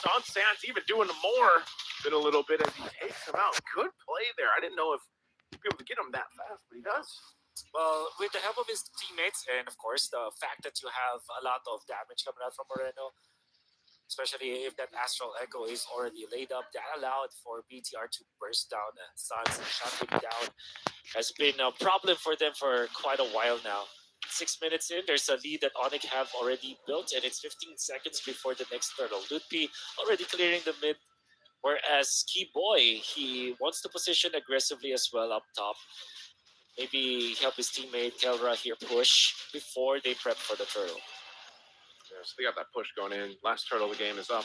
on Sands, even doing more than a little bit as he takes him out. Good play there. I didn't know if he'd be able to get him that fast, but he does. Well, with the help of his teammates, and of course the fact that you have a lot of damage coming out from Moreno, especially if that Astral Echo is already laid up, that allowed for BTR to burst down Suns and shut him down. Has been a problem for them for quite a while now. 6 minutes in, there's a lead that ONIC have already built, and it's 15 seconds before the next turtle. Lutpi already clearing the mid, whereas Key Boy, he wants to position aggressively as well up top. Maybe help his teammate Kelra here push before they prep for the turtle. Yeah, so they got that push going in. Last turtle of the game is up.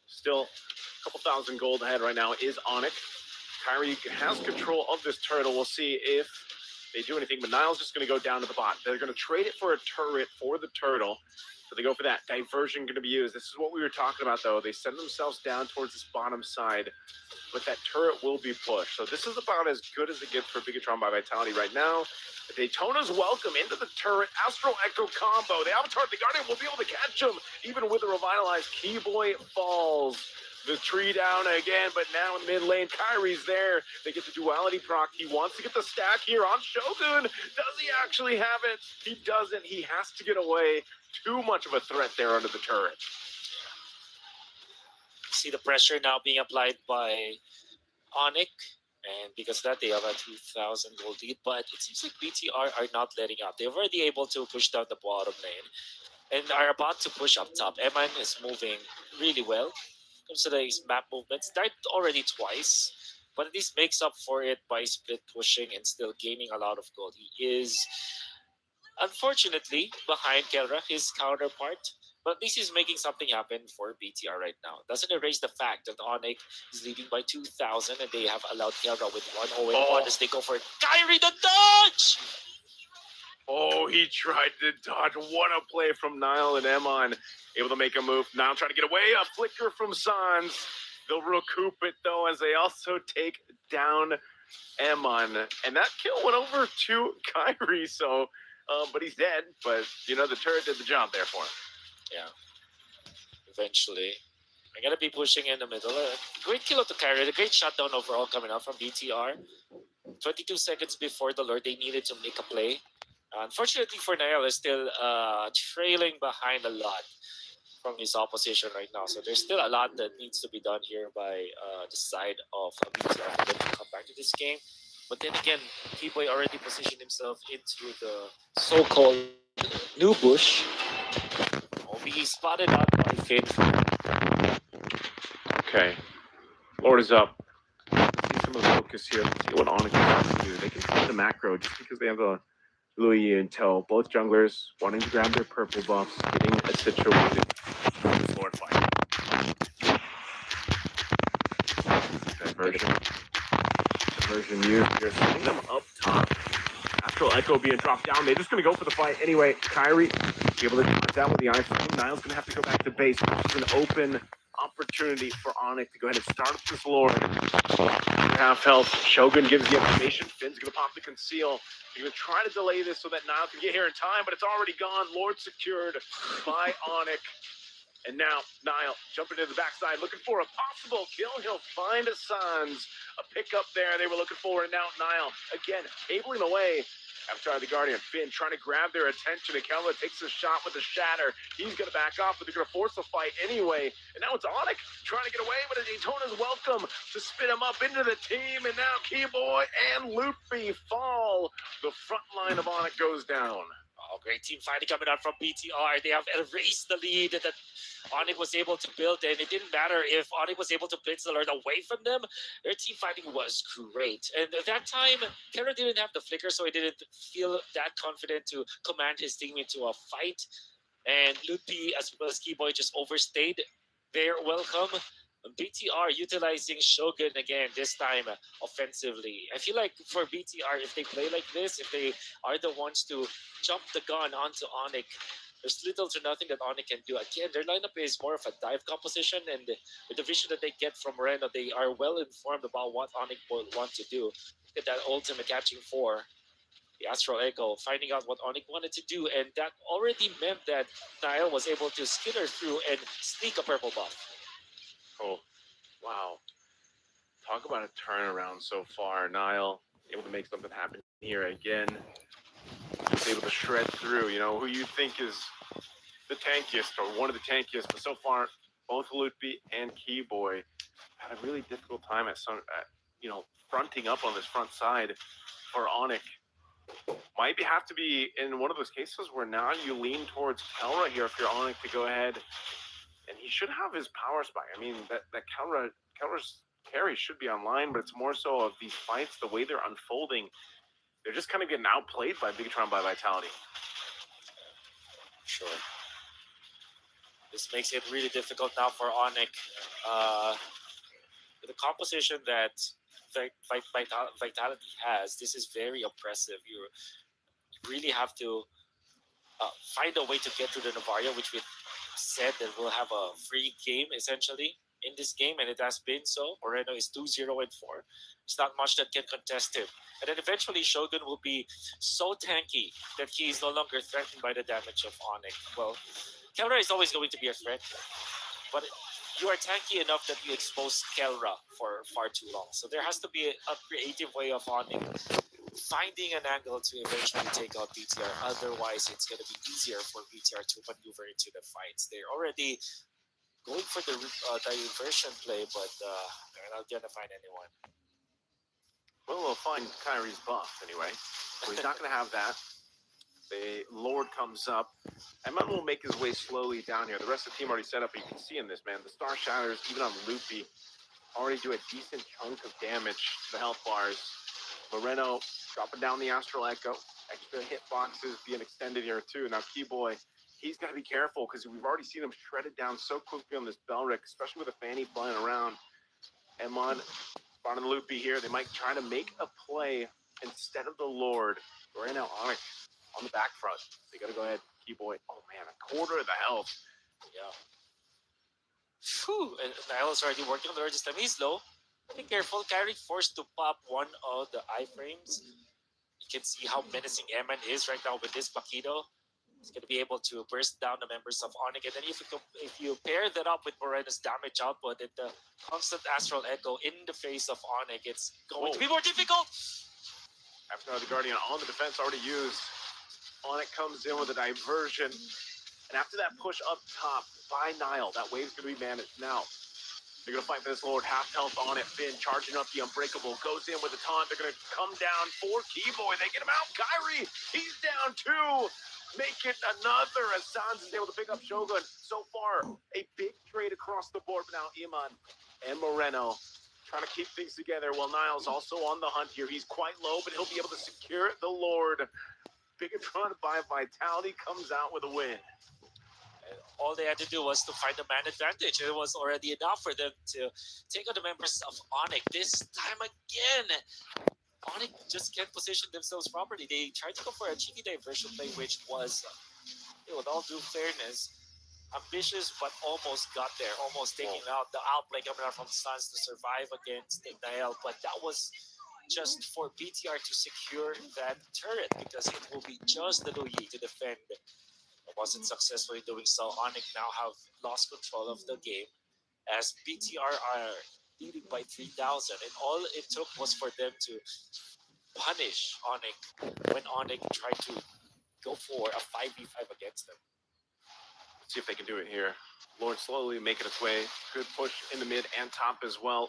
Still a couple thousand gold ahead right now is ONIC. Kyrie has control of this turtle. We'll see if they do anything, but Niall's just going to go down to the bot. They're going to trade it for a turret for the turtle. So they go for that. Diversion going to be used. This is what we were talking about, though. They send themselves down towards this bottom side, but that turret will be pushed. So this is about as good as it gets for Bigatron by Vitality right now. Daytona's welcome into the turret. Astral Echo combo. The Avatar, the Guardian will be able to catch him, even with a revitalized Keyboy falls. The tree down again, but now in mid lane, Kyrie's there. They get the duality proc. He wants to get the stack here on Shogun. Does he actually have it? He doesn't. He has to get away. Too much of a threat there under the turret. See the pressure now being applied by ONIC, and because of that, they have a 2,000 gold lead, but it seems like BTR are not letting up. They're already able to push down the bottom lane and are about to push up top. Eman is moving really well. Comes to the map movements, died already twice, but at least makes up for it by split pushing and still gaining a lot of gold. He is unfortunately behind Kelra, his counterpart, but at least he's making something happen for BTR right now. Doesn't erase the fact that ONIC is leading by 2,000 and they have allowed Kelra with 1-0-1 as they go for Kyrie the dodge! Oh, he tried to dodge. What a play from Niall and Emon. Able to make a move. Niall trying to get away. A flicker from Sans. They'll recoup it, though, as they also take down Emon. And that kill went over to Kyrie, so... but he's dead. But, you know, the turret did the job there for him. Yeah. Eventually. I'm going to be pushing in the middle. Great kill to Kyrie. A great shutdown overall coming out from BTR. 22 seconds before the Lord, they needed to make a play. Unfortunately for Niall, is still trailing behind a lot from his opposition right now. So there's still a lot that needs to be done here by the side of BTR for them to come back to this game. But then again, Keyboy already positioned himself into the so-called new bush. Be spotted out by Finn. Okay. Lord is up. See some of the focus here. Let's see what ONIC wants to do. They can play the macro just because they have the Louis and Toe. Both junglers wanting to grab their purple buffs, getting a situated this Lord fight. Diversion used here. Setting them up top. Astral Echo being dropped down. They're just going to go for the fight. Anyway, Kyrie be able to put that with the ice. Niall's going to have to go back to base. This is an open opportunity for ONIC to go ahead and start up this Lord. Half health. Shogun gives the information. Finn's going to pop the conceal. He's going to try to delay this so that Niall can get here in time, but it's already gone. Lord secured by ONIC. And now Niall jumping to the backside, looking for a possible kill. He'll find a Sans. A pickup there they were looking for. And now Niall, again, cabling away. Avatar the Guardian, Finn trying to grab their attention. And Kelva takes a shot with a shatter. He's going to back off, but they're going to force a fight anyway. And now it's ONIC trying to get away, but Daytona's welcome to spin him up into the team. And now Keyboy and Loopy fall. The front line of ONIC goes down. Oh, great team fighting coming out from BTR. They have erased the lead that ONIC was able to build, and it didn't matter if ONIC was able to blitz the Lord away from them. Their team fighting was great. And at that time, Kera didn't have the flicker, so he didn't feel that confident to command his team into a fight. And Lupi, as well as Keyboy, just overstayed their welcome. BTR utilizing Shogun again, this time offensively. I feel like for BTR, if they play like this, if they are the ones to jump the gun onto ONIC, there's little to nothing that ONIC can do. Again, their lineup is more of a dive composition, and with the vision that they get from Moreno, they are well informed about what ONIC will want to do. Look at that ultimate catching for the Astral Echo, finding out what ONIC wanted to do, and that already meant that Niall was able to skitter through and sneak a purple buff. Oh, wow. Talk about a turnaround so far. Nile able to make something happen here again. Just able to shred through, you know, who you think is the tankiest or one of the tankiest, but so far both Lutfi and Keyboy had a really difficult time at some, you know, fronting up on this front side for ONIC. Might have to be in one of those cases where now you lean towards Kelra here if you're ONIC to go ahead, and he should have his power spike. I mean, that Kelra's carry should be online, but it's more so of these fights, the way they're unfolding. They're just kind of getting outplayed by Bigatron by Vitality. Sure. This makes it really difficult now for ONIC. The composition that Vitality has, this is very oppressive. You really have to find a way to get to the Novaria, which we said that we'll have a free game essentially in this game, and it has been so. Moreno is 2-0 and 4. It's not much that can contest him. And then eventually Shogun will be so tanky that he is no longer threatened by the damage of ONIC. Well, Kelra is always going to be a threat, but you are tanky enough that you expose Kelra for far too long. So there has to be a creative way of ONIC finding an angle to eventually take out BTR. Otherwise, it's going to be easier for BTR to maneuver into the fights. They're already going for the diversion play, but they're not going to find anyone. Well, we'll find Kyrie's buff anyway. So he's not going to have that. The Lord comes up. Emman will make his way slowly down here. The rest of the team already set up. You can see in this, man, the Star Shatters, even on Luffy, already do a decent chunk of damage to the health bars. Moreno dropping down the Astral Echo. Extra hit boxes being extended here too. Now Keyboy, he's got to be careful because we've already seen him shredded down so quickly on this Belric, especially with a Fanny flying around. Emman spawning Luffy here. They might try to make a play instead of the Lord. Right now, ONIC on the back front. They got to go ahead. Keyboy. Oh man, a quarter of the health. Yeah. Whew. And Niall's already working on the register. He's low. Be careful. Kyrie forced to pop one of the iframes. You can see how menacing Eman is right now with this Paquito. He's going to be able to burst down the members of ONIC. And then if you pair that up with Moreno's damage output and the constant Astral Echo in the face of ONIC, it's going to be more difficult. After the Guardian on the defense already used, ONIC comes in with a diversion. And after that push up top by Nile, that wave's going to be managed. Now, they're going to fight for this Lord. Half health on it. Finn charging up the Unbreakable. Goes in with a taunt. They're going to come down for Keyboy. They get him out. Kyrie, he's down too. Make it another as Sans is able to pick up Shogun. So far, a big trade across the board. But now Iman and Moreno trying to keep things together. While Niles also on the hunt here. He's quite low, but he'll be able to secure the Lord. Bigatron by Vitality comes out with a win. And all they had to do was to find the man advantage. It was already enough for them to take out the members of ONIC. This time again, ONIC just can't position themselves properly. They tried to go for a cheeky diversion play, which was, with all due fairness, ambitious, but almost got there. Almost taking out the outplay coming out from Suns to survive against Nael. But that was just for BTR to secure that turret because it will be just the Luyi to defend. It wasn't successful in doing so. ONIC now have lost control of the game as BTR are leading by 3,000, and all it took was for them to punish ONIC when ONIC tried to go for a 5v5 against them. Let's see if they can do it here. Lord slowly making its way. Good push in the mid and top as well.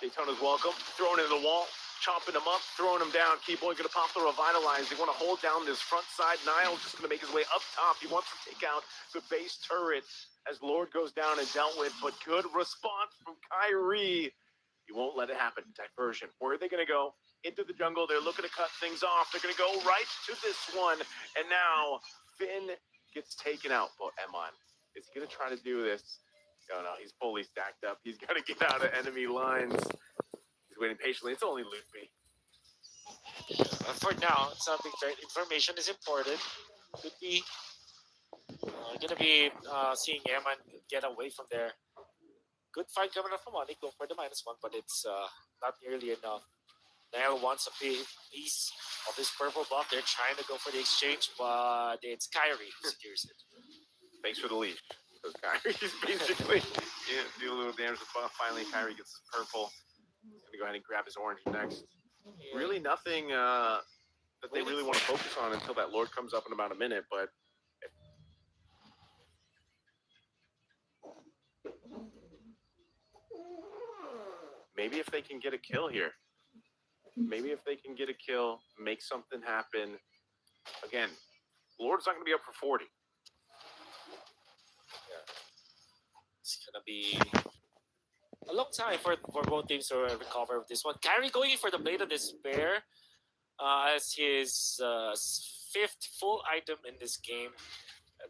Daytona's welcome. Throwing into the wall. Chopping him up, throwing him down. Keyboy gonna pop the Revitalize. They want to hold down this front side. Niall just gonna make his way up top. He wants to take out the base turret as Lord goes down and dealt with, but good response from Kyrie. He won't let it happen. Diversion. Where are they gonna go? Into the jungle. They're looking to cut things off. They're gonna go right to this one. And now Finn gets taken out. But Emman, is he gonna try to do this? No, he's fully stacked up. He's gotta get out of enemy lines. Waiting patiently. It's only Luffy. For now, it's not big threat. Information is important. Could be gonna be seeing Eman get away from there. Good fight coming up from ONIC. Go for the -1, but it's not nearly enough. Nail wants a piece of this purple buff. They're trying to go for the exchange, but it's Kyrie who secures it. Thanks for the leash. Because Kyrie's basically do a little damage with buff. Finally, Kyrie gets his purple. He's gonna go ahead and grab his orange next. Really nothing that they really want to focus on until that Lord comes up in about a minute, but maybe if they can get a kill here. Maybe if they can get a kill, make something happen. Again, Lord's not going to be up for 40. It's gonna be a long time for both teams to recover with this one. Kyrie going in for the Blade of Despair as his fifth full item in this game.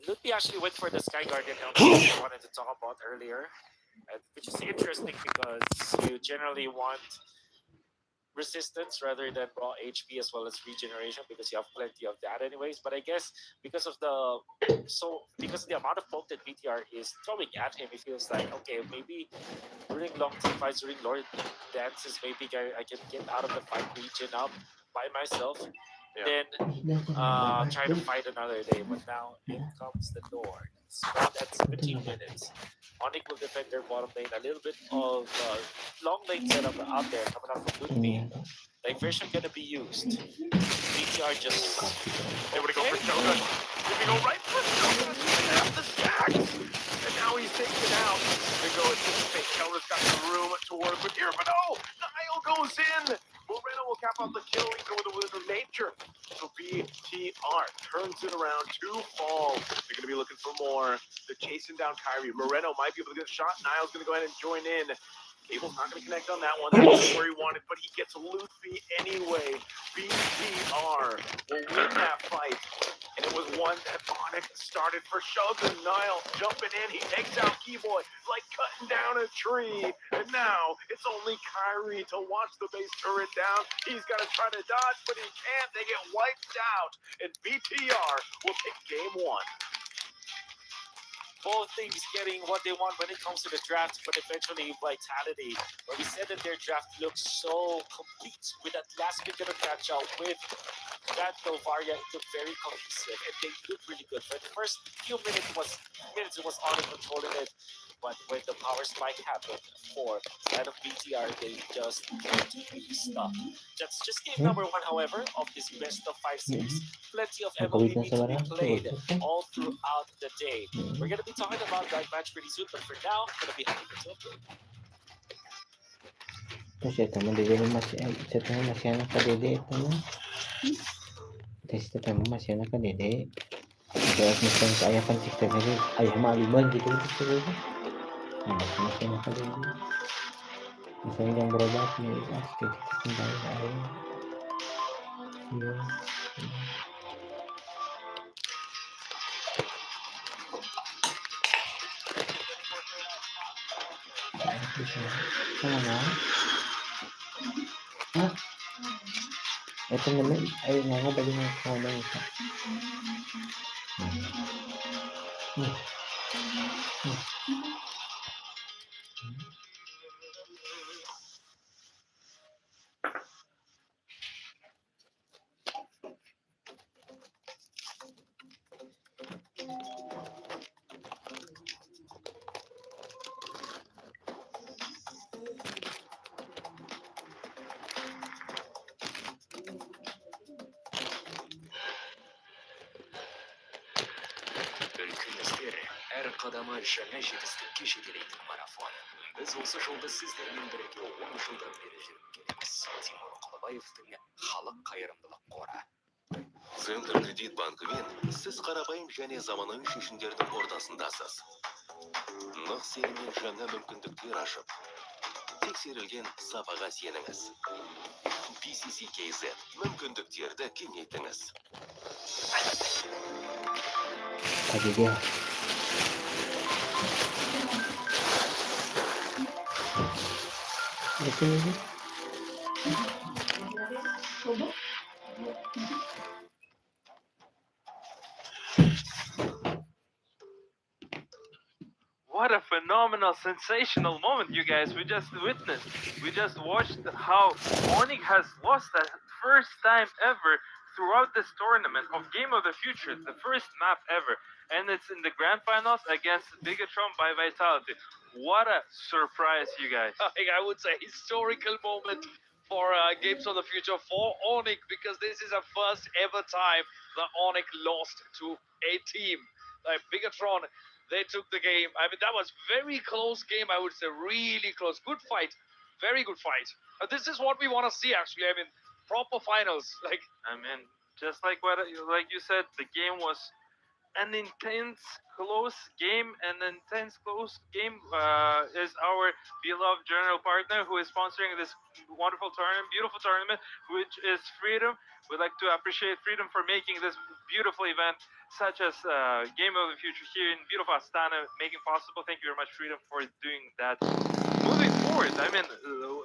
Lupi actually went for the Sky Guardian helmet I wanted to talk about earlier, which is interesting because you generally want resistance rather than raw HP as well as regeneration because you have plenty of that anyways. But I guess because of the amount of poke that BTR is throwing at him, he feels like, okay, maybe during long team fights, during Lord dances, maybe I can get out of the fight, regen up by myself, then try to fight another day. But now in comes the Lord. Spent at 17 minutes. ONIC will defend their bottom lane. A little bit of long lane setup out there coming out from Ludwig. Diversion gonna be used. BTR just. They would go for Shogun. They go right for Shogun. They have the stacks. And now he's taken out. They go anticipate. Keller's got some room to work with here, but no! Nile goes in. Moreno will cap out the kill. He's going with the Wizard of Nature. So BTR turns it around. 2 falls. They're going to be looking for more. They're chasing down Kyrie. Moreno might be able to get a shot. Nile's going to go ahead and join in. Cable's not going to connect on that one. That's where he wanted, but he gets Luffy anyway. BTR will win that fight. And it was one that ONIC started for Shogun. Nile jumping in. He takes out Keyboy like cutting down a tree. And now it's only Kyrie to watch the base turret down. He's got to try to dodge, but he can't. They get wiped out. And BTR will take game 1. Both things getting what they want when it comes to the draft, but eventually Vitality, where we said that their draft looks so complete with that last bit of catch out with that Novaria. It looked very cohesive and they looked really good. For the first few minutes it was on controlling it, but when the power spike happened for side of BTR, they just can't be stopped. That's just game number 1, however, of this best of 5 series. Plenty of MLBB to be played all throughout the day. We're gonna be talking about that match pretty soon, but for now, gonna be having a break. Terus ya teman dia masih anak KDD teman. Tes teman masih anak KDD. Terus misalnya saya kan cek lagi ayah maliban gitu terus. Masih anak KDD. Misalnya yang berobat nih pasti kita kembali ayah. Iya. Mana? Hah? Ito naman, ayun nga ako, bali nga ako na ito. Әр қадамы жаңа жетістікке жетелейтін марафон. Біз осы жолды сіздермен бірге 10 жылдан бері жүріп келеміз. Тимур Құлыбаевтың халық қайырымдылық қоры. Центр кредит банкімен сіз қарапайым және заманауи шешімдердің ортасындасыз. Нық сеніммен жаңа мүмкіндіктер ашып, тексерілген сапаға сеніңіз. BCC KZ мүмкіндіктерді кеңейтіңіз. Tadi dia. Betul ini. What a phenomenal, sensational moment, you guys. We just witnessed. We just watched how ONIC has lost the first time ever throughout this tournament of Game of the Future, the first map ever. And it's in the grand finals against Bigatron by Vitality. what a surprise, you guys. I would say historical moment for Games of the Future for ONIC, because this is a first ever time that ONIC lost to a team like Bigatron. They took the game. I mean, that was very close game. I would say really close. Good fight, very good fight. This is what we want to see. Actually, I mean, proper finals. Like, I mean, just like like you said, the game was an intense, close game. An intense, close game is our beloved general partner who is sponsoring this wonderful tournament, beautiful tournament, which is Freedom. We'd like to appreciate Freedom for making this beautiful event, such as Game of the Future here in beautiful Astana, making possible. Thank you very much, Freedom, for doing that. Moving forward, I mean,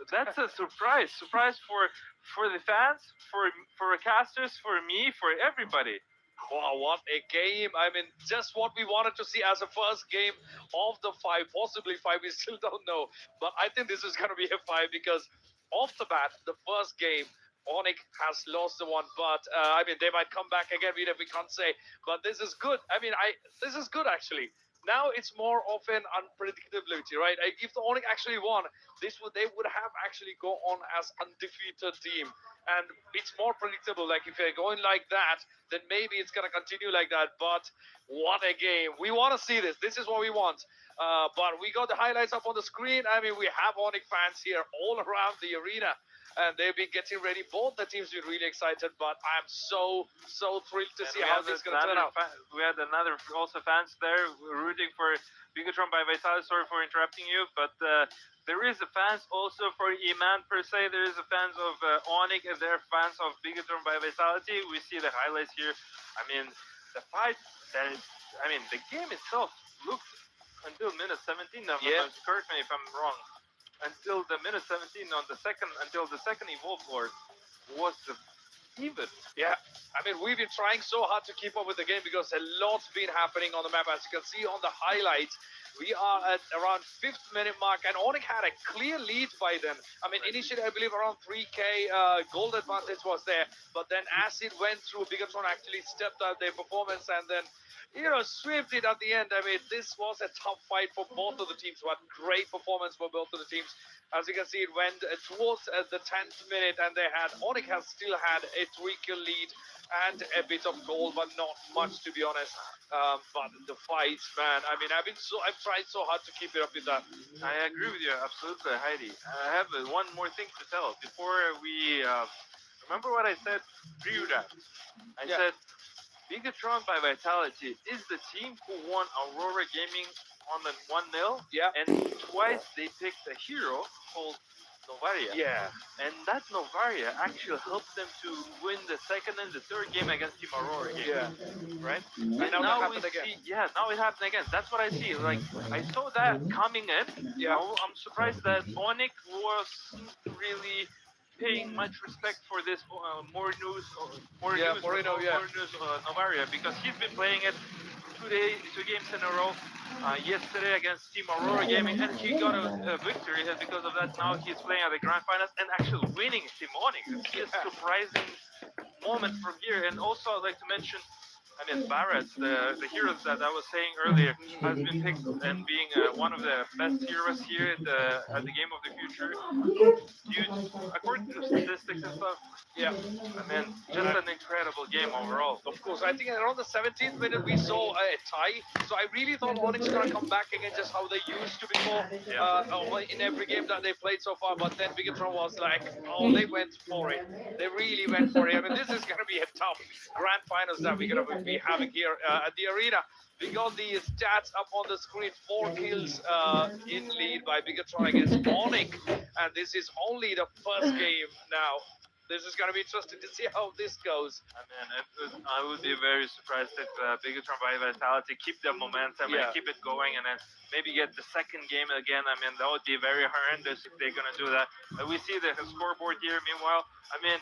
that's a surprise for the fans, for the casters, for me, for everybody. wow, what a game. I mean, just what we wanted to see as a first game of the five, possibly five, we still don't know. But I think this is going to be a five because off the bat, the first game, ONIC has lost the one, but I mean, they might come back again, we can't say. But this is good. I mean, this is good actually. Now it's more of an unpredictability, right? If the ONIC actually won, they would have actually go on as undefeated team, and it's more predictable. Like if they're going like that, then maybe it's gonna continue like that. But what a game! We want to see this. This is what we want. But we got the highlights up on the screen. I mean, we have ONIC fans here all around the arena, and they've been getting ready. Both the teams are really excited, but I'm so thrilled to see how this is going to turn out. We had another also fans there rooting for Bigatron by Vitality. Sorry for interrupting you, but there is a fans also for Iman per se. There is a fans of ONIC, and there are fans of Bigatron by Vitality. We see the highlights here. I mean, the fight. I mean, the game itself looked until minute 17. Now, Yeah. correct me if I'm wrong. Until the minute 17 until the second evolve lord was even. Yeah, I mean, we've been trying so hard to keep up with the game because a lot's been happening on the map. As you can see on the highlights, we are at around 5th minute mark, and ONIC had a clear lead by then. I mean, initially, I believe around 3k gold advantage was there, but then as it went through, Bigatron actually stepped up their performance and then, swept it at the end. I mean, this was a tough fight for both of the teams. What great performance for both of the teams. As you can see, it went towards the 10th minute, and ONIC has still had a 3-kill lead and a bit of goal, but not much, to be honest. But the fights, man, I mean, I've tried so hard to keep it up with that. I agree with you absolutely, Heidi. I have one more thing to tell before we remember what I said pre-draft. I said Bigatron by Vitality is the team who won Aurora Gaming on the 1-0. Yeah. And twice they picked a hero called Novaria. Yeah. And that Novaria actually helped them to win the second and the third game against Team Aurora Gaming. Yeah. Right? And now that happened again. Now it happened again. That's what I see. Like, I saw that coming in. Yeah. I'm surprised that ONIC wasn't really paying much respect for this Morino Novaria, because he's been playing it 2 games in a row. Yesterday against Team Aurora Gaming, and he got a victory, and because of that now he's playing at the grand finals and actually winning Team ONIC. It's a surprising moment from here. And also I'd like to mention, I mean, Barrett, the heroes that I was saying earlier, has been picked and being one of the best heroes here at the Game of the Future. According to statistics and stuff, I mean, just an incredible game overall. Of course, I think around the 17th minute we saw a tie. So I really thought ONIC's gonna come back again, just how they used to before in every game that they played so far. But then Bigatron was like, they went for it. They really went for it. I mean, this is gonna be a tough grand finals that we're gonna be having here at the arena. We got the stats up on the screen. 4 kills in lead by Bigatron against ONIC, and this is only the first game now. This is going to be interesting to see how this goes. I mean, I would be very surprised if Bigatron by Vitality keep the momentum and keep it going, and then maybe get the second game again. I mean, that would be very horrendous if they're going to do that. We see the scoreboard here. Meanwhile, I mean,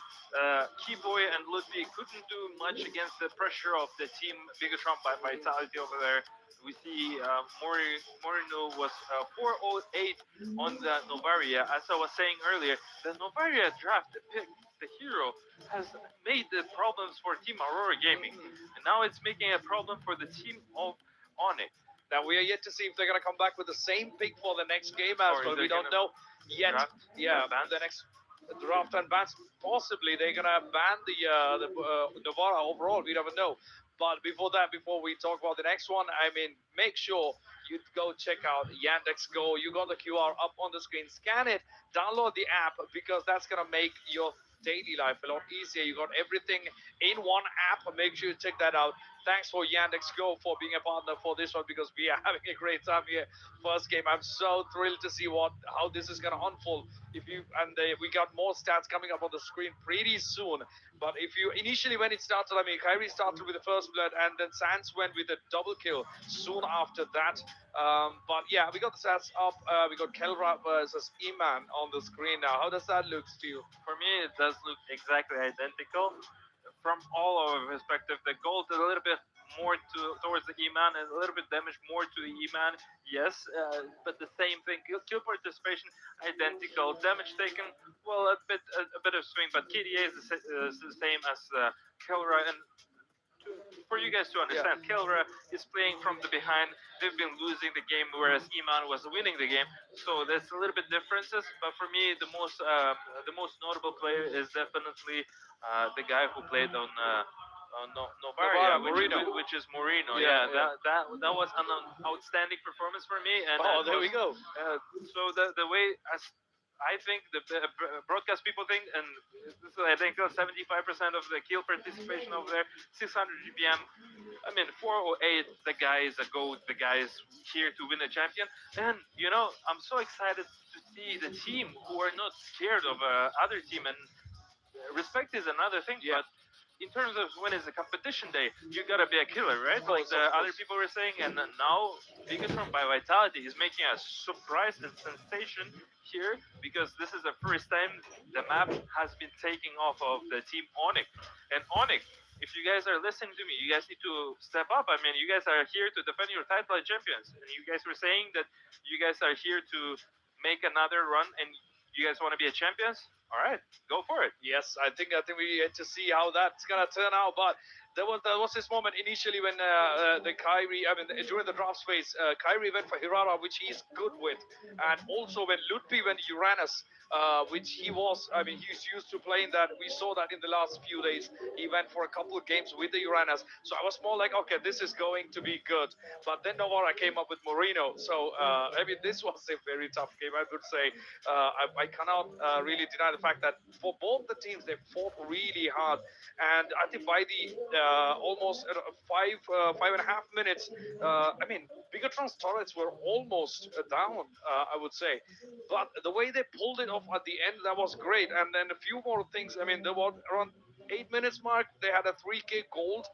Keyboy and Ludwig couldn't do much against the pressure of the team Bigatron by Vitality over there. We see Morino was 408 on the Novaria. As I was saying earlier, the Novaria draft pick, the hero, has made the problems for Team Aurora Gaming, and now it's making a problem for the team of ONIC. Now we are yet to see if they're gonna come back with the same pick for the next game as Or well. is We they don't gonna know yet. draft Yeah, bans? the next draft and bans. Possibly they're gonna ban the Novara overall. We never know. But before that, before we talk about the next one, I mean, make sure you go check out Yandex Go. You got the QR up on the screen. Scan it, download the app because that's gonna make your daily life a lot easier. You got everything in one app. Make sure you check that out. Thanks for Yandex Go for being a partner for this one because we are having a great time here. First game, I'm so thrilled to see how this is gonna unfold. If you and we got more stats coming up on the screen pretty soon. But if you initially when it started, I mean, Kyrie started with the first blood, and then Sans went with a double kill soon after that. But yeah, we got the stats up. We got Kelra versus Iman on the screen now. How does that look to you? For me, it does look exactly identical. From all of our perspective, the gold is a little bit more towards the E-Man and a little bit damage more to the E-Man, yes, but the same thing. Kill participation identical, damage taken, well, a bit of swing, but KDA is the same as Kelra. And for you guys to understand, Kelra is playing from the behind. They've been losing the game, whereas Iman was winning the game. So there's a little bit differences. But for me, the most notable player is definitely the guy who played on Novaria, Moreno. which is Moreno. Yeah, Yeah, that was an outstanding performance for me. And Oh, there we go. So the way as I think the broadcast people think, and I think 75% of the kill participation over there, 600 GPM. I mean, 408. The guy is a goat. The guy is here to win a champion. And I'm so excited to see the team who are not scared of other team. And respect is another thing, but in terms of when is a competition day, you gotta be a killer, right? Like the other people were saying, and now Bigatron by Vitality is making a surprise and sensation here because this is the first time the map has been taking off of the team ONIC. And ONIC, if you guys are listening to me, you guys need to step up. I mean, you guys are here to defend your title as champions, and you guys were saying that you guys are here to make another run, and you guys want to be a champions. All right, go for it. Yes, I think we get to see how that's gonna turn out. But there was this moment initially when the Kyrie, I mean, during the draft phase, Kyrie went for Hirara, which he's good with, and also when Ludwig went Uranus, which he was, I mean, he's used to playing that. We saw that in the last few days. He went for a couple of games with the Uranus, so I was more like, okay, this is going to be good. But then Novara came up with Moreno, so I mean, this was a very tough game, I would say. I cannot really deny the fact that for both the teams, they fought really hard. And I think by the almost 5.5 minutes, I mean, Bigatron's turrets were almost down, I would say. But the way they pulled it off at the end, that was great. And then a few more things. I mean, there was around 8 minutes mark, they had a 3k gold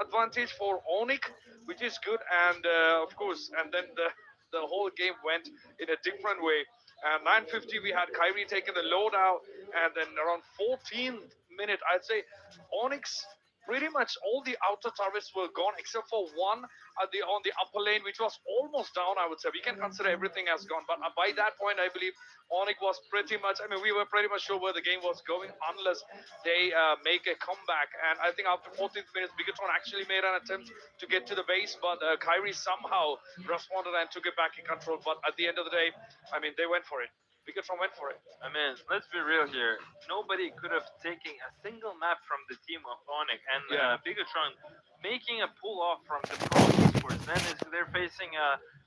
advantage for ONIC, which is good. And of course, and then the whole game went in a different way. And 9:50, we had Kyrie taking the load out, and then around 14th minute, I'd say Onyx, pretty much all the outer turrets were gone except for one on the upper lane, which was almost down. I would say we can consider everything as gone, but by that point, I believe Onyx was pretty much. I mean, we were pretty much sure where the game was going unless they make a comeback. And I think after 14th minutes, Bigatron actually made an attempt to get to the base, but Kyrie somehow responded and took it back in control. But at the end of the day, I mean, they went for it. Bigatron went for it. I mean, let's be real here. Nobody could have taken a single map from the team of ONIC, and Bigatron making a pull off from the Pro Esports. Then they're facing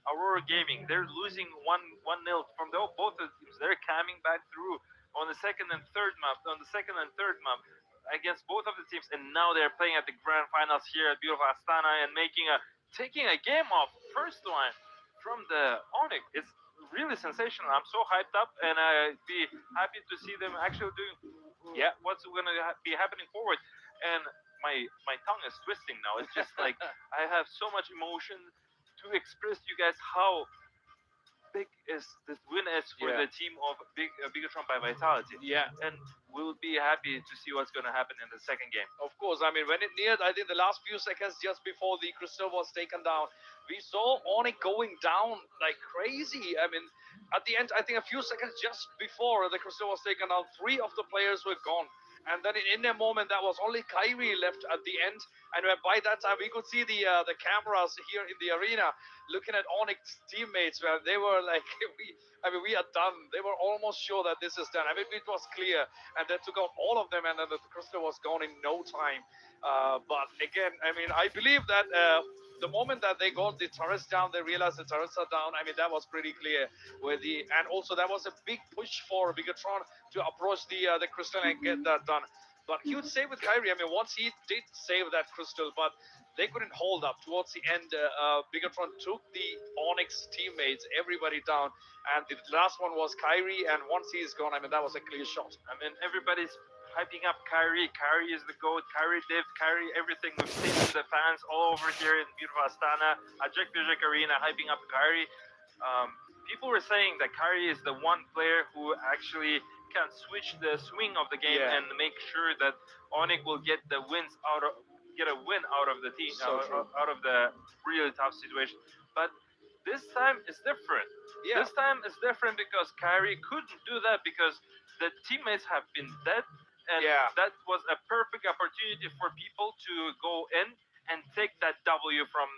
Aurora Gaming. They're losing 1-0 from both of the teams. They're coming back through on the second and third map, against both of the teams, and now they're playing at the grand finals here at beautiful Astana and taking a game off first one from the ONIC. It's really sensational. I'm so hyped up, and I'd be happy to see them actually doing what's going to be happening forward. And my tongue is twisting now. It's just like I have so much emotion to express to you guys how big is this win is for the team of Bigatron by Vitality. Yeah. And we'll be happy to see what's going to happen in the second game. Of course, I mean, when it neared, I think the last few seconds just before the crystal was taken down, we saw ONIC going down like crazy. I mean, at the end, I think a few seconds just before the crystal was taken down, 3 of the players were gone. And then in a moment, that was only Kyrie left at the end. And by that time, we could see the cameras here in the arena looking at Onyx teammates, where they were like, we are done. They were almost sure that this is done. I mean, it was clear, and they took out all of them, and then the crystal was gone in no time. But again, I mean, I believe that the moment that they got the turrets down, they realized the turrets are down. I mean, that was pretty clear. And also that was a big push for Bigatron to approach the crystal and get that done. But huge save with Kyrie. I mean, once he did save that crystal, but they couldn't hold up. Towards the end, Bigatron took the Onyx teammates, everybody down, and the last one was Kyrie. And once he's gone, I mean, that was a clear shot. I mean, everybody's hyping up Kyrie. Kyrie is the GOAT. Kyrie div, Kyrie everything. We've seen the fans all over here in beautiful Astana, at Jack Arena, hyping up Kyrie. People were saying that Kyrie is the one player who actually can switch the swing of the game Yeah. and make sure that ONIC will get a win out of the team, So true. out of the really tough situation. But this time is different. Yeah. This time is different because Kyrie couldn't do that because the teammates have been dead, and Yeah. that was a perfect opportunity for people to go in and take that W from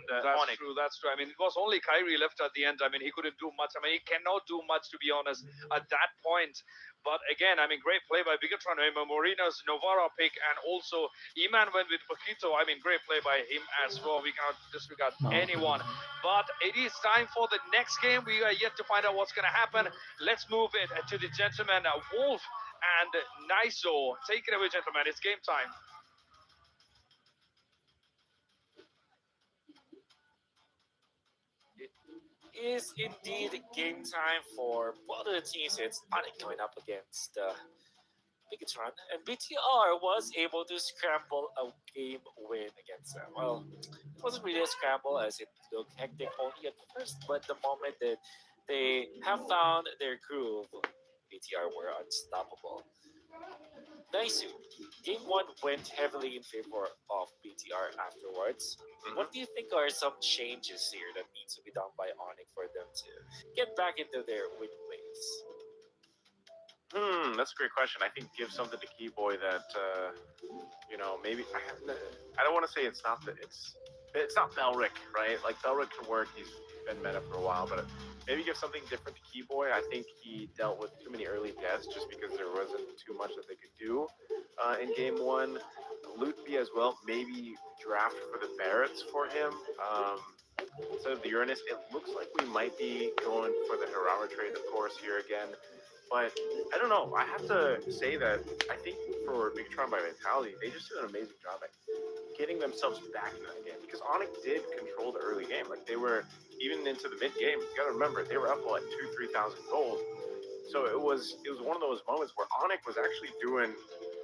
the That's ONIC. true. That's true. I mean, it was only Kyrie left at the end. I mean, he couldn't do much. I mean, he cannot do much, to be honest, at that point. But again, I mean, great play by Bigatron. I mean, Moreno's Novara pick, and also Iman went with Paquito. I mean, great play by him as well. We cannot disregard anyone. But it is time for the next game. We are yet to find out what's going to happen. Let's move it to the gentlemen, Wolf and Niso. Take it away, gentlemen. It's game time. Is indeed game time for both of the teams. It's ONIC going up against Bigatron, and BTR was able to scramble a game win against them. Well, it wasn't really a scramble as it looked hectic only at first, but the moment that they have found their groove, BTR were unstoppable. Naisu, game one went heavily in favor of BTR afterwards. What do you think are some changes here that needs to be done by ONIC for them to get back into their winning ways? That's a great question. I think give something to Keyboy that maybe I don't want to say it's not Belric, right? Like Belric can work. He's been meta for a while, but maybe give something different to Keyboy. I think he dealt with too many early deaths just because there wasn't too much that they could do in game one. Lootby as well. Maybe draft for the Barretts for him. Instead of the Uranus, it looks like we might be going for the Hirara trade, of course, here again. But I don't know. I have to say that I think for Bigatron by Vitality, they just did an amazing job at getting themselves back in that game because ONIC did control the early game. Like they were even into the mid game. You got to remember they were up to like 2,000-3,000 gold. So it was one of those moments where ONIC was actually doing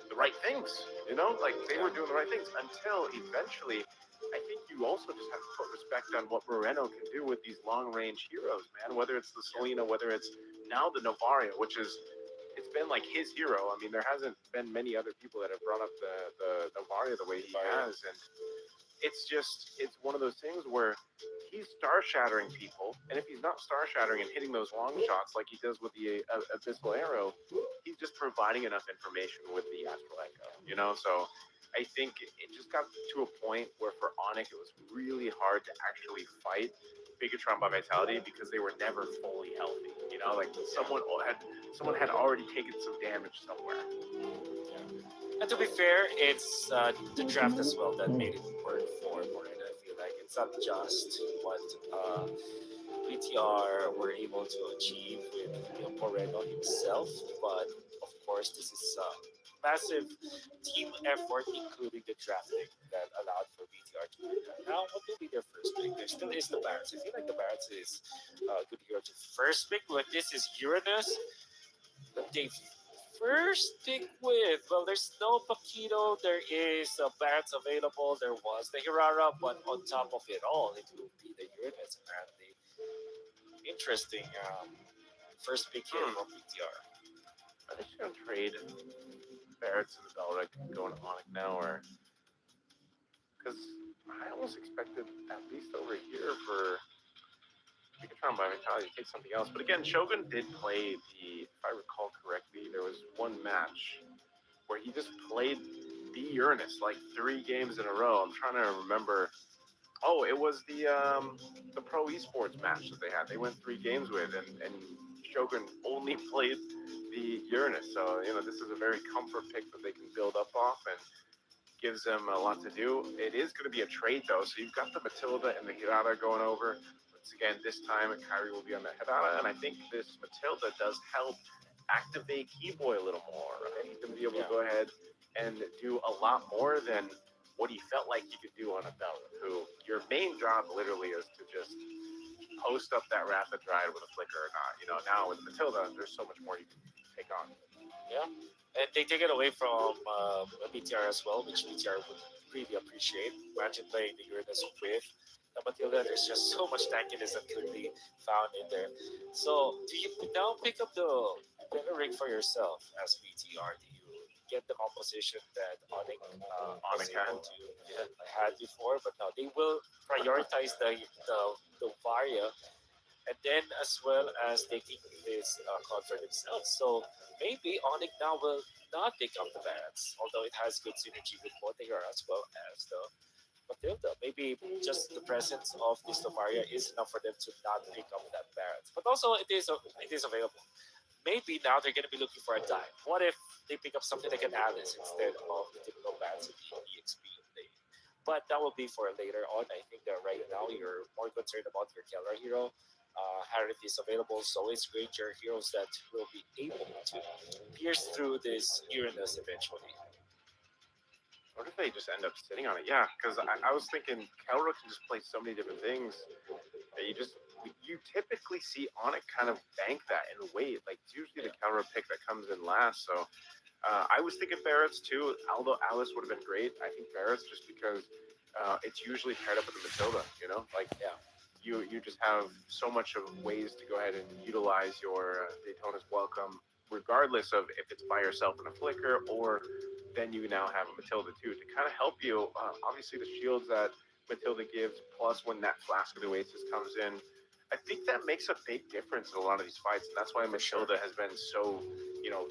the right things. Like they were doing the right things until eventually. I think you also just have to put respect on what Moreno can do with these long-range heroes, man. Whether it's the Selena, whether it's now the Novaria, which it's been like his hero. I mean, there hasn't been many other people that have brought up the Novaria the way he has, and it's one of those things where he's star-shattering people, and if he's not star-shattering and hitting those long shots like he does with the Abyssal Arrow, he's just providing enough information with the Astral Echo, So I think it just got to a point where for ONIC it was really hard to actually fight Bigatron by Vitality because they were never fully healthy. Like someone had already taken some damage somewhere. And to be fair, it's the draft as well that made it work for Moreno. I feel like it's not just what BTR were able to achieve with Moreno himself, but of course this is massive team effort, including the drafting that allowed for BTR to win that. Now, what will be their first pick? There still is the Barretts. I feel like the Barretts is a good hero to first pick, but this is Uranus. But they first pick with, well, there's no Paquito, there is Barretts available, there was the Hirara, but on top of it all, it will be the Uranus, apparently. Interesting first pick here from BTR. Are they just going to trade Barretts and the Belric going ONIC now, or because I almost expected at least over here for Bigatron by Vitality to take something else. But again, Shogun did play if I recall correctly, there was one match where he just played the Uranus like 3 games in a row. I'm trying to remember. Oh, it was the pro esports match that they had. They went 3 games with, and Shogun only played the Uranus. So this is a very comfort pick that they can build up off and gives them a lot to do. It is going to be a trade though, so you've got the Matilda and the Hirata going over. Once again, this time Kyrie will be on the Hirata, and I think this Matilda does help activate Keyboy a little more. Right? He's going to be able to go ahead and do a lot more than what he felt like he could do on a Bella, who your main job literally is to just post up that rapid ride with a flicker or not. Now with Matilda, there's so much more you can take on. Yeah, and they take it away from BTR as well, which BTR would really appreciate. Imagine playing the Uranus with the Matilda. There's just so much tankiness that could be found in there. So, do you now pick up the better rig for yourself as BTR? Do you get the composition that ONIC was able to had before? But now they will prioritize the Varia, and then as well as taking this card for themselves. So maybe ONIC now will not pick up the bats, although it has good synergy with both the Hero as well as the Matilda. Maybe just the presence of this Novaria is enough for them to not pick up that Barrett. But also it is available. Maybe now they're going to be looking for a dime. What if they pick up something like an Alice instead of the typical bats in the EXP play? But that will be for later on. I think that right now you're more concerned about your Keller hero. Harith is available, so is Ranger heroes that will be able to pierce through this Uranus eventually. What if they just end up sitting on it? Yeah, because I was thinking Kelra can just play so many different things that you typically see ONIC kind of bank that and wait. Like it's usually the Kelra pick that comes in last. So I was thinking Barrett's too. Although Alice would have been great, I think Barrett's just because it's usually paired up with the Matilda. You just have so much of ways to go ahead and utilize your Daytona's Welcome, regardless of if it's by yourself in a flicker or then you now have a Matilda too to kind of help you. Obviously, the shields that Matilda gives, plus when that Flask of the Oasis comes in, I think that makes a big difference in a lot of these fights, and that's why Matilda has been so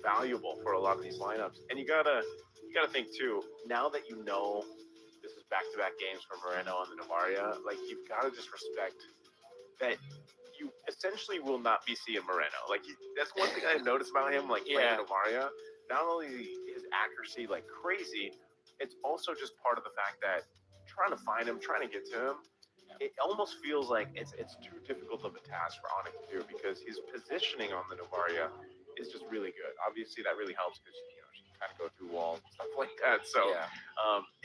valuable for a lot of these lineups. And you gotta think too. Now that you know this is back-to-back games for Moreno and the Navaria, like you've got to just respect that you essentially will not be seeing Moreno. Like that's one thing I've noticed about him, like playing Navaria. Not only is accuracy like crazy, it's also just part of the fact that trying to find him, trying to get to him, it almost feels like it's too difficult of a task for ONIC to do because his positioning on the Navaria is just really good. Obviously, that really helps because she can kind of go through walls and stuff like that. So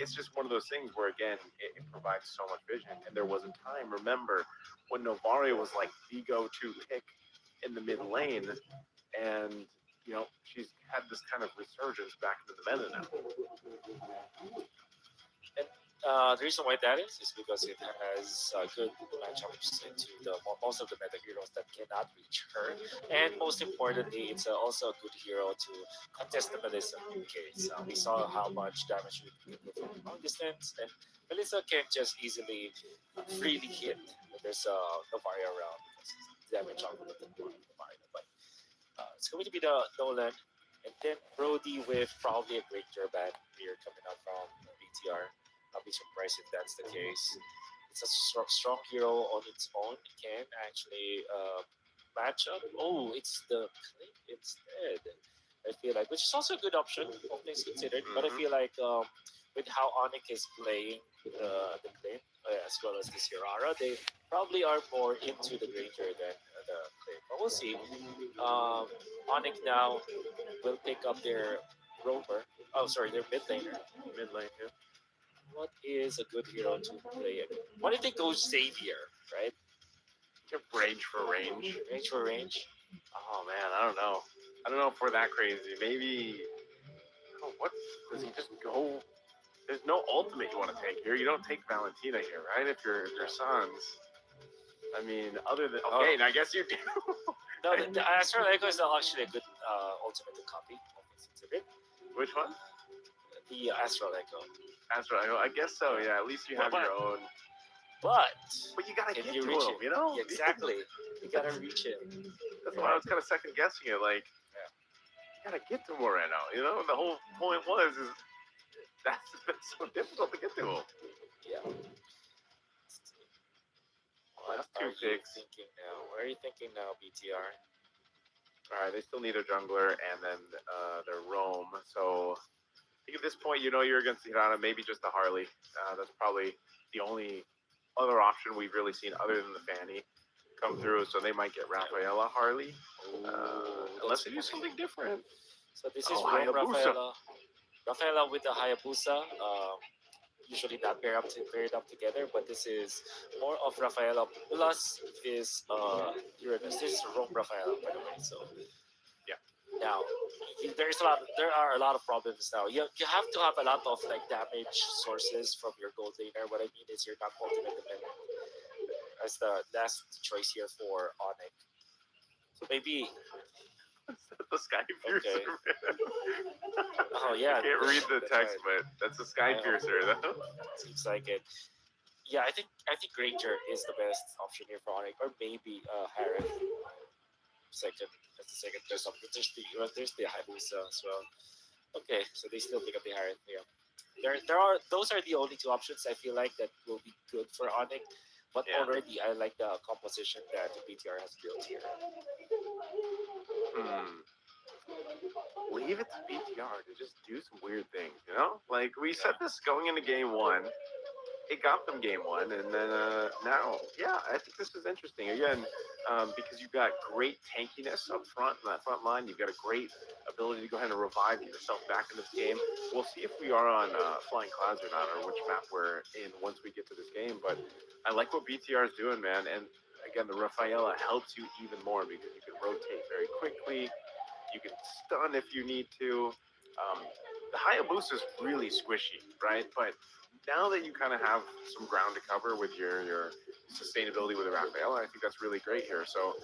it's just one of those things where again it provides so much vision. And there was a time, remember, when Navaria was like the go-to pick in the mid lane, and she's had this kind of resurgence back into the meta now. And the reason why that is because it has good matchups into most of the meta heroes that cannot reach her. And most importantly, it's also a good hero to contest the Melissa case. We saw how much damage we can do from long distance, and Melissa can just easily freely hit when there's Novaria around because it's damage on the Novaria. But it's going to be the Nolan, and then Brody with probably a great Turban here coming out from BTR. I'll be surprised if that's the case. It's a strong hero on its own. It can actually match up. Oh, it's the Clint instead. I feel like, which is also a good option, all things considered. But I feel like with how ONIC is playing the Clint, as well as the Sierra, they probably are more into the Ranger than the Clint. But we'll see. ONIC now will pick up their Rover. Oh, sorry, their mid laner. Mid lane, yeah. What is a good hero to play? Why don't they go Xavier, right? Range for range. Range for range. Oh man, I don't know. I don't know if we're that crazy. Maybe. What does he just go? There's no ultimate you want to take here. You don't take Valentina here, right? If you're Sons. I mean, other than I guess you do. No, the Astral Echo is actually a good ultimate to copy. Which one? The Astral Echo. Astral Echo. I guess so. Yeah. At least you have your own. But you gotta get to reach him, it? Yeah, exactly. You gotta reach it. That's why I was kind of second guessing it. Like, gotta get to Moreno. You know, the whole point was is that's so difficult to get to him. Yeah. What That's are two you picks. thinking now? What are you thinking now, BTR? All right, they still need a jungler and then their roam. So I think at this point, you know, you're against Hirana, maybe just the Harley. That's probably the only other option we've really seen other than the Fanny come through. So they might get Rafaela Harley, unless they do something different. So this is Oh, Rome Hayabusa. Rafaela. Rafaela with the Hayabusa. Usually not paired up together, but this is more of Rafaela plus this Uranus. This is Rome Rafaela, by the way. So Yeah. now there are a lot of problems now. You have to have a lot of like damage sources from your gold laner. What I mean is you're not ultimate dependent as the last choice here for Onyx. So maybe The Sky Piercer. oh yeah. I can't read the that's text, right. but that's a Sky I- Piercer, though. Seems like it. Yeah, I think Granger is the best option here for Onyx, or maybe Harith second. That's the second best option. There's the Hayabusa as well. Okay, so they still pick up the Harith. Yeah, there are those are the only two options I feel like that will be good for Onyx. But Yeah. already I like the composition that the BTR has built here. Leave it to BTR to just do some weird things, you know? Like, we said this going into game one. It got them game one, and then now, yeah, I think this is interesting. Again, because you've got great tankiness up front in that front line. You've got a great ability to go ahead and revive yourself back in this game. We'll see if we are on Flying Clouds or not, or which map we're in once we get to this game. But I like what BTR is doing, man. And again, the Rafaela helps you even more because you can rotate very quickly. You can stun if you need to. The Hayabusa is really squishy, right? But now that you kind of have some ground to cover with your sustainability with the Rafaela, I think that's really great here. So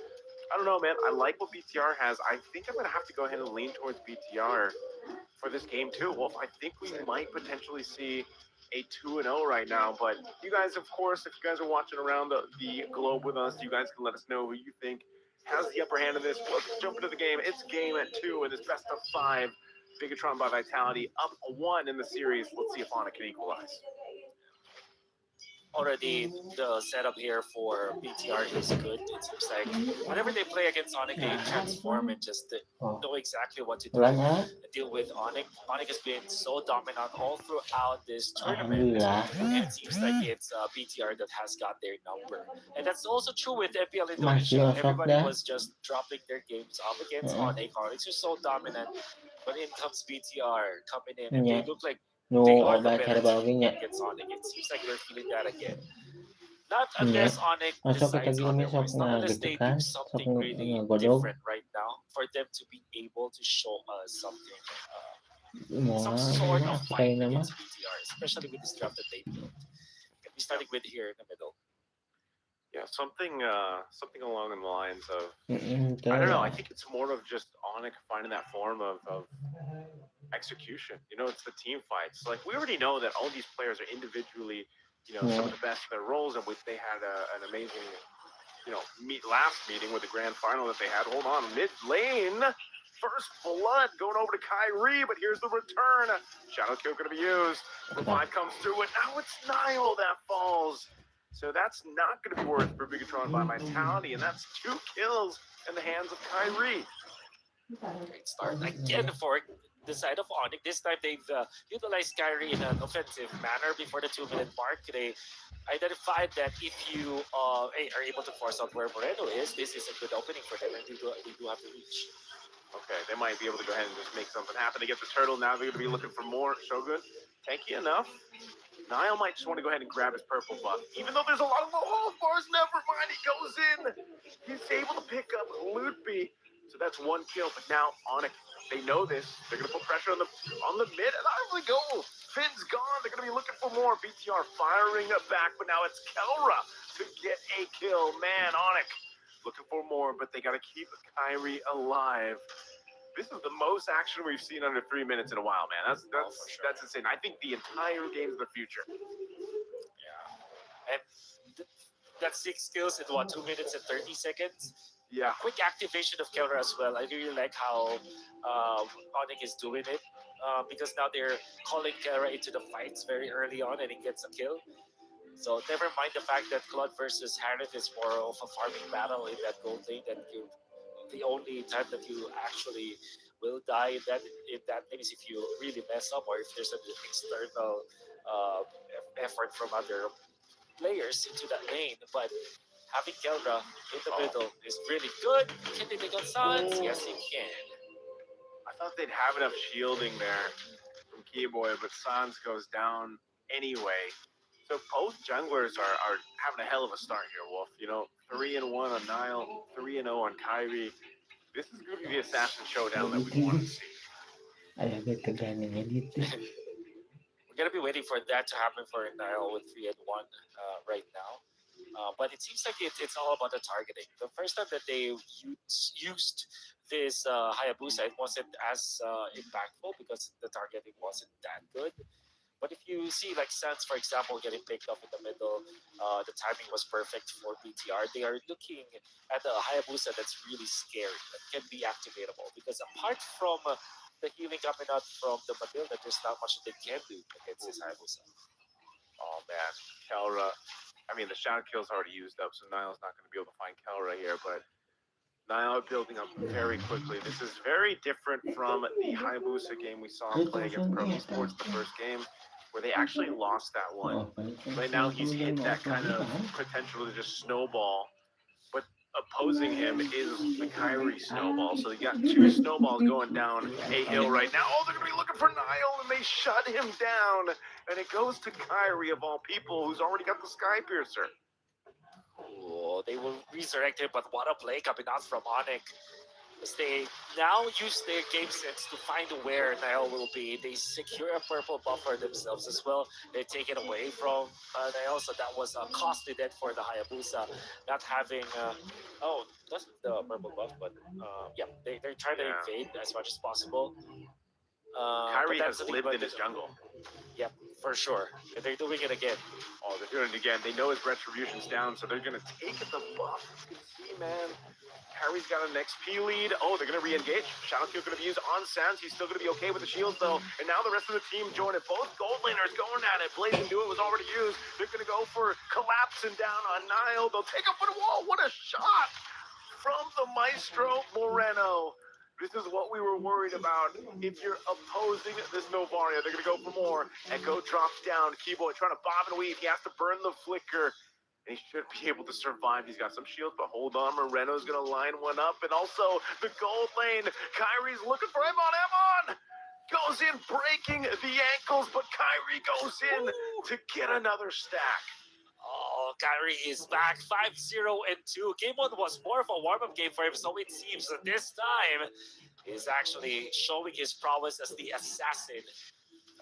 I don't know, man. I like what BTR has. I think I'm gonna have to go ahead and lean towards BTR for this game too. Well, I think we might potentially see a 2-0 right now. But you guys, of course, if you guys are watching around the globe with us, you guys can let us know who you think has the upper hand in this. Let's jump into the game. It's game at 2 in this best of 5. Bigatron by Vitality up 1 in the series. Let's see if Ana can equalize. Already the setup here for BTR is good. It seems like whenever they play against Onyx, they transform and just know exactly what to do. Wala na. Deal with Onyx. Onyx has been so dominant all throughout this tournament. Alhamdulillah. And it seems like it's BTR that has got their number. And that's also true with MPL Masih Indonesia. osok Everybody dah. was just dropping their games up against Onyx. Onyx are so dominant. But in comes BTR coming in and Yeah. they look like No, they are the obat better cara team bagay niya. against Onyx. It seems like they're feeling that again. Not Nya. unless Onyx Masuk kita decides gini sok otherwise. Not na unless they do getekan, sok something really na godog. different right now for them to be able to show us something, Mo some sort of ako fight kayo naman. against BTR, especially with this draft that they built. Can be starting with here in the middle. Yeah, something along the lines of Ito. I don't know. I think it's more of just Onyx finding that form of execution. You know, it's the team fights. Like we already know that all these players are individually, you know, some of the best in their roles, and they had an amazing, you know, last meeting with the grand final that they had. Hold on, mid lane. First blood going over to Kyrie, but here's the return. Shadow kill going to be used. Revive comes through, and now it's Nile that falls. So that's not going to be worth for Bigatron by Vitality, and that's 2 kills in the hands of Kyrie. Great start again for the side of Onyx. This time they've utilized Kyrie in an offensive manner before the 2-minute mark. They identified that if you are able to force out where Moreno is, this is a good opening for them, and they do have to reach. Okay, they might be able to go ahead and just make something happen to get the turtle. Now they're going to be looking for more. Shogun, tanky enough. Niall might just want to go ahead and grab his purple buff. Even though there's a lot of low health bars, never mind, he goes in. He's able to pick up Lootby. So that's 1 kill, but now Onyx, they know this. They're going to put pressure on the mid, and out we go. Finn's gone. They're going to be looking for more. BTR firing back, but now it's Kelra to get a kill. Man, Onyx looking for more, but they got to keep Kyrie alive. This is the most action we've seen under 3 minutes in a while, man. That's insane. I think the entire game is the future. Yeah, and that's 6 kills in what 2 minutes and 30 seconds. Yeah. quick activation of Kelra as well. I really like how ONIC is doing it. Because now they're calling Kelra into the fights very early on and he gets a kill. So never mind the fact that Claude versus Harith is more of a farming battle in that gold lane, that you the only time that you actually will die in that lane is if you really mess up or if there's an external effort from other players into that lane. But having Keldra in the middle is really good. Can they take on Sans? Yes, they can. I thought they'd have enough shielding there from Keyboy, but Sans goes down anyway. So both junglers are having a hell of a start here, Wolf. You know, 3-1 on Nile, 3-0 on Kyrie. This is going to be the assassin showdown that we want to see. Ay, agad kagana niya dito. We're gonna be waiting for that to happen for Nile with 3-1 right now. But it seems like it's all about the targeting. The first time that they used this Hayabusa, it wasn't as impactful because the targeting wasn't that good. But if you see like Sans, for example, getting picked up in the middle, the timing was perfect for BTR. They are looking at the Hayabusa that's really scary, that can be activatable. Because apart from the healing coming out from the Matilda, there's not much that they can do against this Hayabusa. Oh man, Kelra. I mean, the shadow kill's already used up, so Nile's not going to be able to find Kelra here, but Nile building up very quickly. This is very different from the Hayabusa game we saw him play against Pro Esports the first game, where they actually lost that one. Right now, he's hit that kind of potential to just snowball, but opposing him is the Kyrie snowball. So they got two snowballs going down a hill right now. Oh, they're going to be looking for Nile, and they shut him down. And it goes to Kyrie, of all people, who's already got the Sky Piercer. Oh, they will resurrect him, but what a play coming out from ONIC. As they now use their game sense to find where Nile will be. They secure a purple buffer themselves as well. They take it away from Nile, so that was a costly death for the Hayabusa. Not having, that's the purple buff, but yeah, they're trying to invade as much as possible. Kyrie has lived in his jungle. Yep, for sure. And they're doing it again. Oh, they're doing it again. They know his retribution's down, so they're going to take the buff. You can see, man. Kyrie's got an XP lead. Oh, they're going to re-engage. Shadow Kill going to be used on Sans. He's still going to be okay with the shields, though. And now the rest of the team join it. Both gold laners going at it. Blaze and Do It was already used. They're going to go for collapsing down on Nile. They'll take up for the wall. What a shot from the Maestro Moreno. This is what we were worried about. If you're opposing this Novaria, they're going to go for more. Echo drops down. Keyboy trying to bob and weave. He has to burn the flicker. And he should be able to survive. He's got some shields, but hold on. Moreno's going to line one up. And also the gold lane. Kyrie's looking for Emon. Emon goes in, breaking the ankles, but Kyrie goes in to get another stack. Oh, Kyrie is back 5-0-2. Game 1 was more of a warm-up game for him, so it seems that this time is actually showing his prowess as the assassin.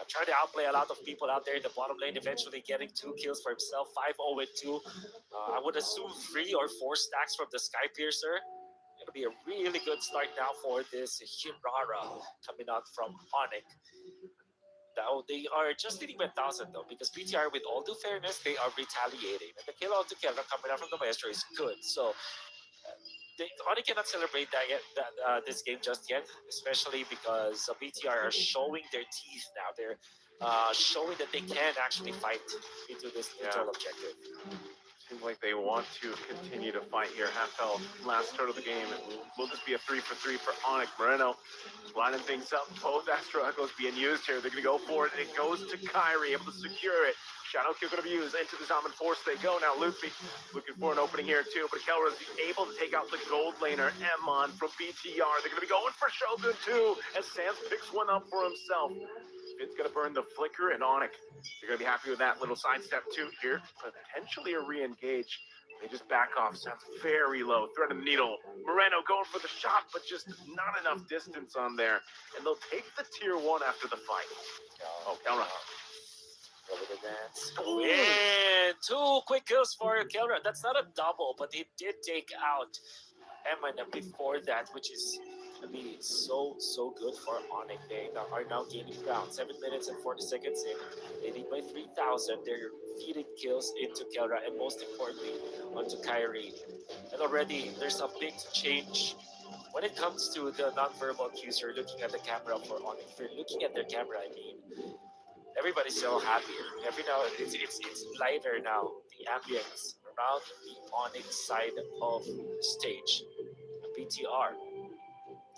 I'm trying to outplay a lot of people out there in the bottom lane, eventually getting 2 kills for himself, 5-0-2. I would assume 3 or 4 stacks from the Sky Piercer. It'll be a really good start now for this Hirara coming out from ONIC. Now they are just hitting 1,000 though, because BTR, with all due fairness, they are retaliating. And the kill out to Kelra coming out from the Maestro is good. So ONIC cannot celebrate that yet, this game just yet, especially because BTR are showing their teeth now. They're showing that they can actually fight into this neutral objective. Seems like they want to continue to fight here. Half health, last turn of the game. Will this be a 3-for-3 for ONIC? Moreno lining things up. Both Astro Echoes being used here. They're going to go for it. It goes to Kyrie, able to secure it. Shadow Kill going to be used. Into the Shaman Force they go. Now Luffy looking for an opening here too. But Kelra is able to take out the gold laner, Emon from BTR. They're going to be going for Shogun too, as Sans picks one up for himself. It's going to burn the flicker, and ONIC, you're going to be happy with that little sidestep too here. Potentially a re-engage. They just back off. Sounds very low. Thread of the needle. Moreno going for the shot, but just not enough distance on there. And they'll take the tier 1 after the fight. Oh, Kelra. Over the dance. And 2 quick kills for Kelra. That's not a double, but he did take out Emma before that, which is I mean, it's so good for ONIC. They are now gaining ground. 7 minutes and 40 seconds in. They lead by 3,000. They're feeding kills into Kelra and most importantly onto Kyrie. And already there's a big change when it comes to the nonverbal cues. You're looking at the camera for ONIC. If you're looking at their camera, I mean, everybody's so happier. Every now it's lighter now. The ambience around the ONIC side of the stage. BTR.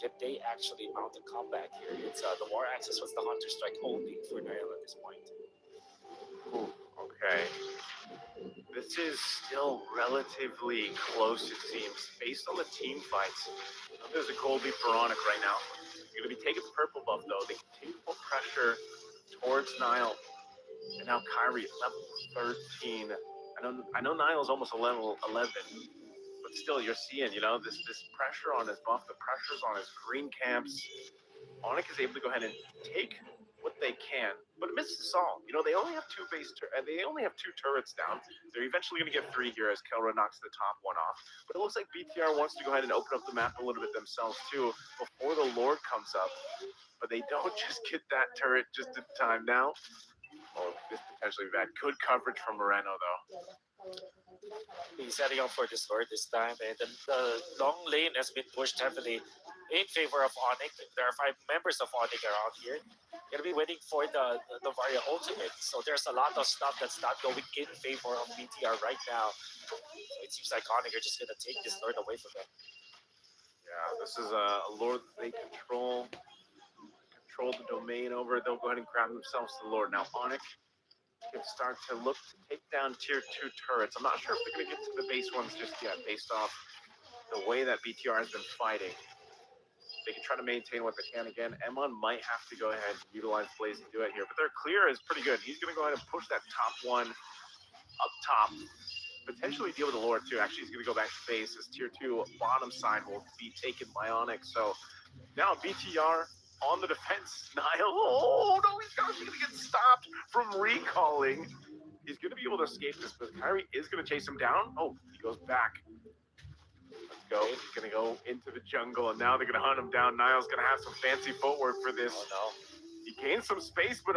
Can they actually mount a comeback here? It's the War Axis was the Hunter Strike only for Niall at this point. Ooh, okay. This is still relatively close, it seems, based on the team fights. There's a gold lead for ONIC right now. You're going to be taking the purple buff, though. They continue to put pressure towards Niall. And now Kyrie, level 13. I know Niall's almost a level 11. But still, you're seeing, this pressure on his buff, the pressures on his green camps. ONIC is able to go ahead and take what they can, but it misses us all. They only have they only have 2 turrets down. They're eventually going to get 3 here as Kelra knocks the top one off. But it looks like BTR wants to go ahead and open up the map a little bit themselves too before the Lord comes up. But they don't just get that turret just in time now. Oh, this potentially bad. Good coverage from Moreno though. He's setting up for this Lord this time, and the long lane has been pushed heavily in favor of ONIC. There are 5 members of ONIC around here. Gonna be waiting for the Varia ultimate. So there's a lot of stuff that's not going in favor of BTR right now. So it seems like ONIC are just gonna take this Lord away from them. Yeah, this is a Lord they control the domain over. They'll go ahead and grab themselves the Lord. Now ONIC can start to look to take down tier 2 turrets. I'm not sure if they're going to get to the base ones just yet, based off the way that BTR has been fighting. They can try to maintain what they can. Again, Emon might have to go ahead and utilize Blaze to do it here, but their clear is pretty good. He's going to go ahead and push that top one up top, potentially deal with the Lord too. Actually, he's going to go back to base. His tier 2 bottom side will be taken by ONIC. So now BTR on the defense. Niall, oh no, he's going to get stopped from recalling. He's going to be able to escape this, but Kyrie is going to chase him down. Oh, he goes back. Let's go. He's going to go into the jungle, and now they're going to hunt him down. Niall's going to have some fancy footwork for this. Oh no. He gains some space, but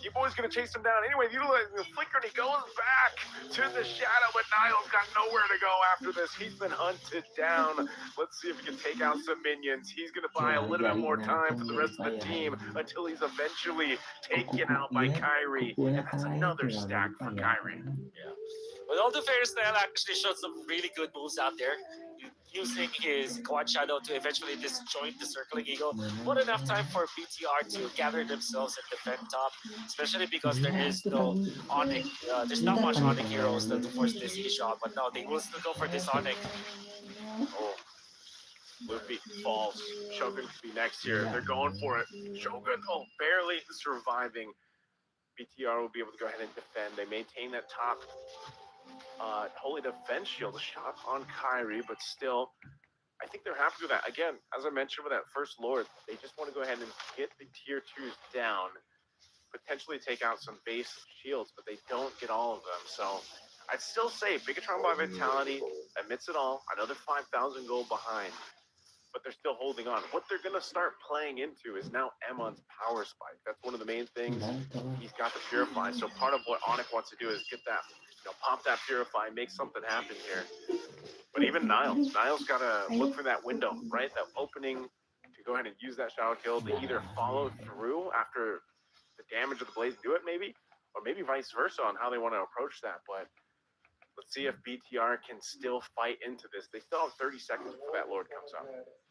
E-Boy's going to chase him down. Anyway, utilizing the flicker, and he goes back to the shadow, but Niall's got nowhere to go after this. He's been hunted down. Let's see if he can take out some minions. He's going to buy a little bit more time for the rest of the team until he's eventually taken out by Kyrie. And that's another stack for Kyrie. Yeah. With all the fairness, Niall actually showed some really good moves out there. Using his quad shadow to eventually disjoint the circling eagle. Not enough time for BTR to gather themselves and defend top, especially because there is no ONIC. There's not much ONIC heroes to force this E-shot, but no, they will still go for this ONIC. Oh, Luffy falls. Shogun could be next here. They're going for it. Shogun, barely surviving. BTR will be able to go ahead and defend. They maintain that top holy defense shield, a shot on Kyrie, but still, I think they're happy with that. Again, as I mentioned with that first Lord, they just want to go ahead and get the tier 2s down, potentially take out some base shields, but they don't get all of them. So I'd still say Bigatron by Vitality admits it all. I know they're 5,000 gold behind, but they're still holding on. What they're going to start playing into is now Emon's power spike. That's one of the main things. He's got the Purify. So part of what ONIC wants to do is get that, pop that Purify, make something happen here. But even Niall's got to look for that window, right? That opening to go ahead and use that shadow kill to either follow through after the damage of the blaze, do it maybe, or maybe vice versa on how they want to approach that. But let's see if BTR can still fight into this. They still have 30 seconds before that Lord comes up.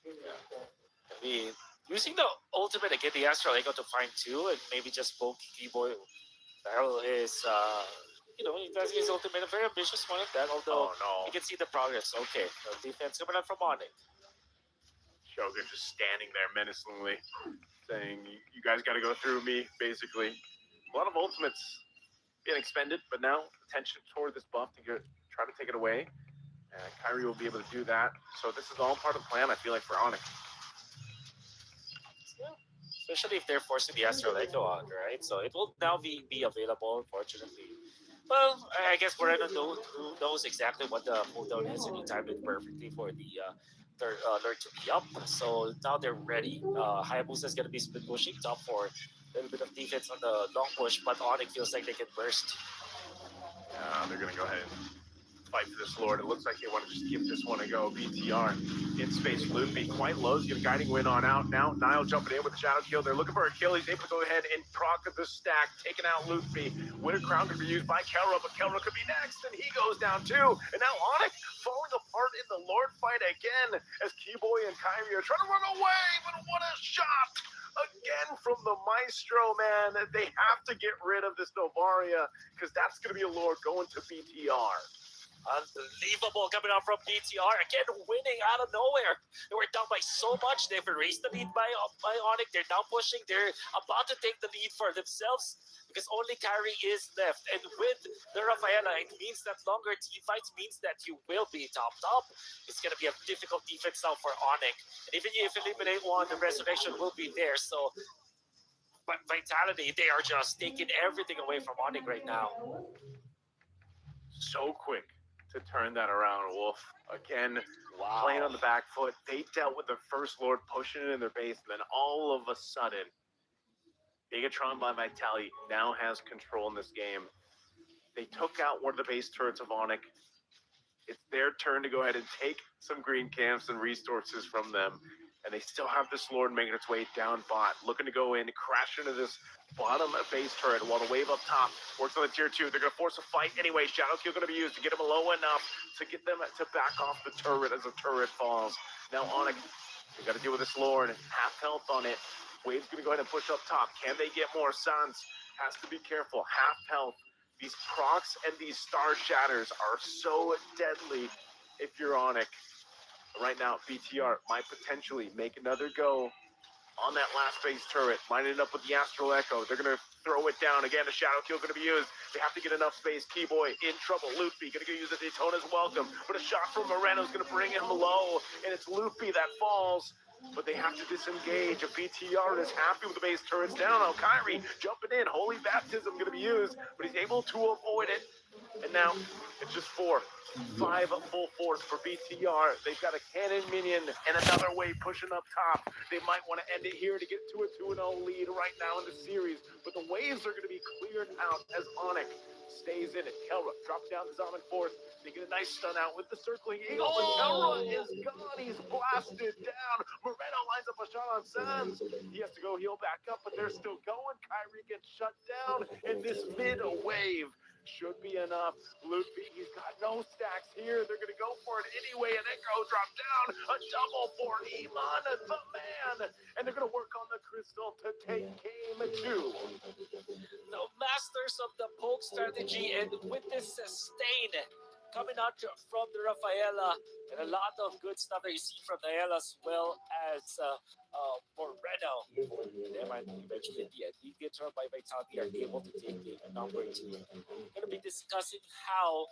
I mean, using the ultimate again, the Astral Echo to find 2 and maybe just poke E-Boy. Niall is, he does his ultimate, a very ambitious one at that, although you can see the progress. Okay, the defense coming out from ONIC. Shogun just standing there menacingly, saying, you guys got to go through me, basically. A lot of ultimates being expended, but now attention toward this buff to try to take it away. Kyrie will be able to do that. So this is all part of the plan, I feel like, for ONIC. Yeah. Especially if they're forcing the Astral Echo out, right? So it will now be available, unfortunately. Well, I guess Moreno knows exactly what the cooldown is, and he timed it perfectly for the learned to be up. So now they're ready. Hayabusa is going to be split pushing top for a little bit of defense on the long push, but ONIC feels like they can burst. They're going to go ahead and fight for this Lord. It looks like they want to just give this one a go. BTR in space. Loopy quite low. He's going to guiding win on out. Now Nile jumping in with the shadow kill. They're looking for a kill. He's able to go ahead and proc the stack, taking out Loopy. Winter crown could be used by Kelra, but Kelra could be next, and he goes down too. And now ONIC falling apart in the Lord fight again as Keyboy and Kyrie are trying to run away, but what a shot! Again from the Maestro, man. They have to get rid of this Novaria because that's going to be a Lord going to BTR. Unbelievable coming out from BTR. Again, winning out of nowhere. They were down by so much. They've erased the lead by ONIC. They're now pushing. They're about to take the lead for themselves because only Kyrie is left. And with the Rafaela, it means that longer team fights means that you will be topped up. It's going to be a difficult defense now for ONIC. And even if you eliminate one, the resurrection will be there. So, but Vitality, they are just taking everything away from ONIC right now. So quick to turn that around, Wolf. Again, Wow. playing on the back foot. They dealt with the first Lord pushing it in their base, and then all of a sudden, Bigatron by Vitality now has control in this game. They took out one of the base turrets of ONIC. It's their turn to go ahead and take some green camps and resources from them. And they still have this Lord making its way down bot, looking to go in, crash into this bottom base turret while the wave up top works on the tier 2. They're going to force a fight anyway. Shadow Kill going to be used to get them low enough to get them to back off the turret as the turret falls. Now ONIC, they got to deal with this Lord. Half health on it. Wave's going to go ahead and push up top. Can they get more? Sans has to be careful. Half health. These procs and these star shatters are so deadly if you're ONIC. Right now, BTR might potentially make another go on that last base turret, lining it up with the Astral Echo. They're going to throw it down. Again, the Shadow Kill going to be used. They have to get enough space. Keyboy in trouble. Loopy going to use the Daytona's welcome. But a shot from Moreno's going to bring him low, and it's Loopy that falls. But they have to disengage. A BTR is happy with the base turrets down. Now Kyrie jumping in. Holy Baptism going to be used, but he's able to avoid it. And now it's just 4. 5 full force for BTR. They've got a cannon minion and another wave pushing up top. They might want to end it here to get to a 2-0 lead right now in the series. But the waves are going to be cleared out as ONIC stays in it. Kelra drops down to Zaman Force. They get a nice stun out with the circling eagle. But Kelra is gone. He's blasted down. Moreno lines up a shot on Sans. He has to go heal back up, but they're still going. Kyrie gets shut down. And this mid wave should be enough. Loopy, he's got no stacks here. They're going to go for it anyway. An Echo drop down. A double for Iman, the man. And they're going to work on the crystal to take game 2. The masters of the poke strategy, and with this sustain coming out from the Rafaela, and a lot of good stuff that you see from Nael as well as Moreno. They might eventually be a lead guitar by Vitality are able to take game number 2. We're going to be discussing how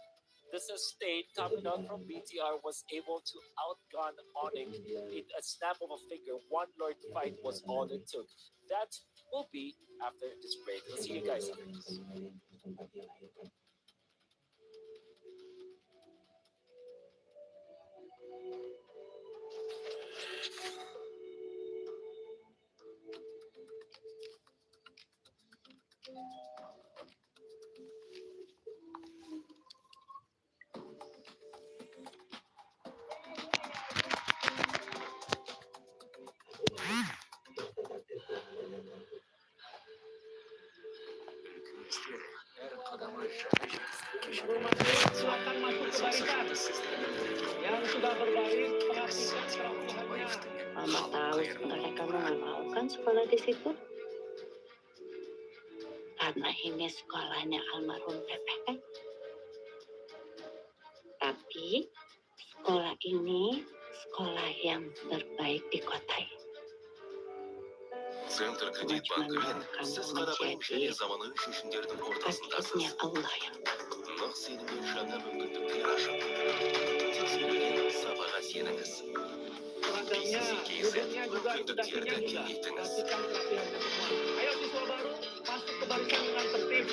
the sustain coming out from BTR was able to outgun ONIC in a snap of a finger. One Lord fight was all it took. That will be after this break. We'll see you guys after this. Mama tahu sebenarnya kamu nggak mau kan sekolah di situ? Karena ini sekolahnya almarhum Teteh kan? Tapi sekolah ini sekolah yang terbaik di kota ini. Центр Кредитбанкімен сіз қарапайым және заманауи шешімдердің ортасындасыз. Allah yang Нық сеніммен жаңа мүмкіндіктер ашып. Тексерілген сапаға сеніңіз. BCCKZ мүмкіндіктерді кеңейтіңіз. Ayo siswa baru masuk ke barisan dengan tertib.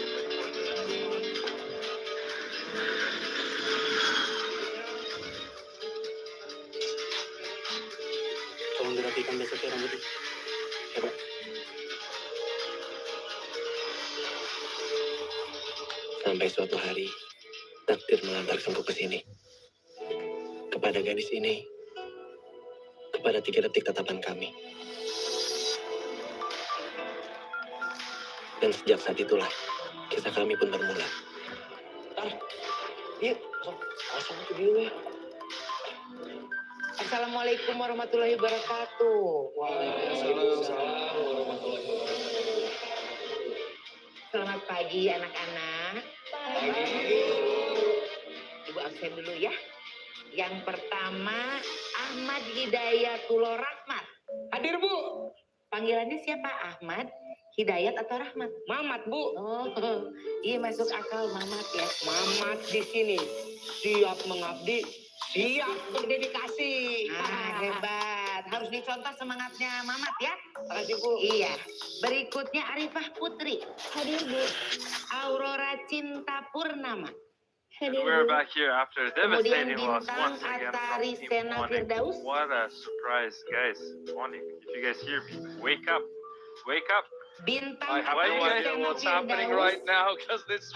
potong besok ya rambutnya. Coba. Sampai suatu hari, takdir mengantarkanku ke sini. Kepada gadis ini, kepada 3 detik tatapan kami. Dan sejak saat itulah, kisah kami pun bermula. Yuk, langsung ke dulu ya. Assalamualaikum warahmatullahi wabarakatuh. Waalaikumsalam warahmatullahi wabarakatuh. Selamat pagi anak-anak. Ibu absen dulu ya. Yang pertama Ahmad Hidayatullah Rahmat. Hadir Bu. Panggilannya siapa? Ahmad, Hidayat atau Rahmat? Mamat, Bu. Oh, iya masuk akal Mamat ya. Mamat di sini siap mengabdi, siap berdedikasi. Hebat. Harus dicontoh semangatnya Mamat ya. Makasih, Bu. Iya. Berikutnya Arifah Putri. Hadir Bu. Aurora Cinta Purnama. And we're back here after a Kemudian devastating loss bintang once again Atari from Team Sena ONIC. Firdaus. What a surprise, guys. ONIC, if you guys hear me, wake up. Wake up. Bintang I have Why no you Atari guys- idea Sena what's happening Firdaus. right now because this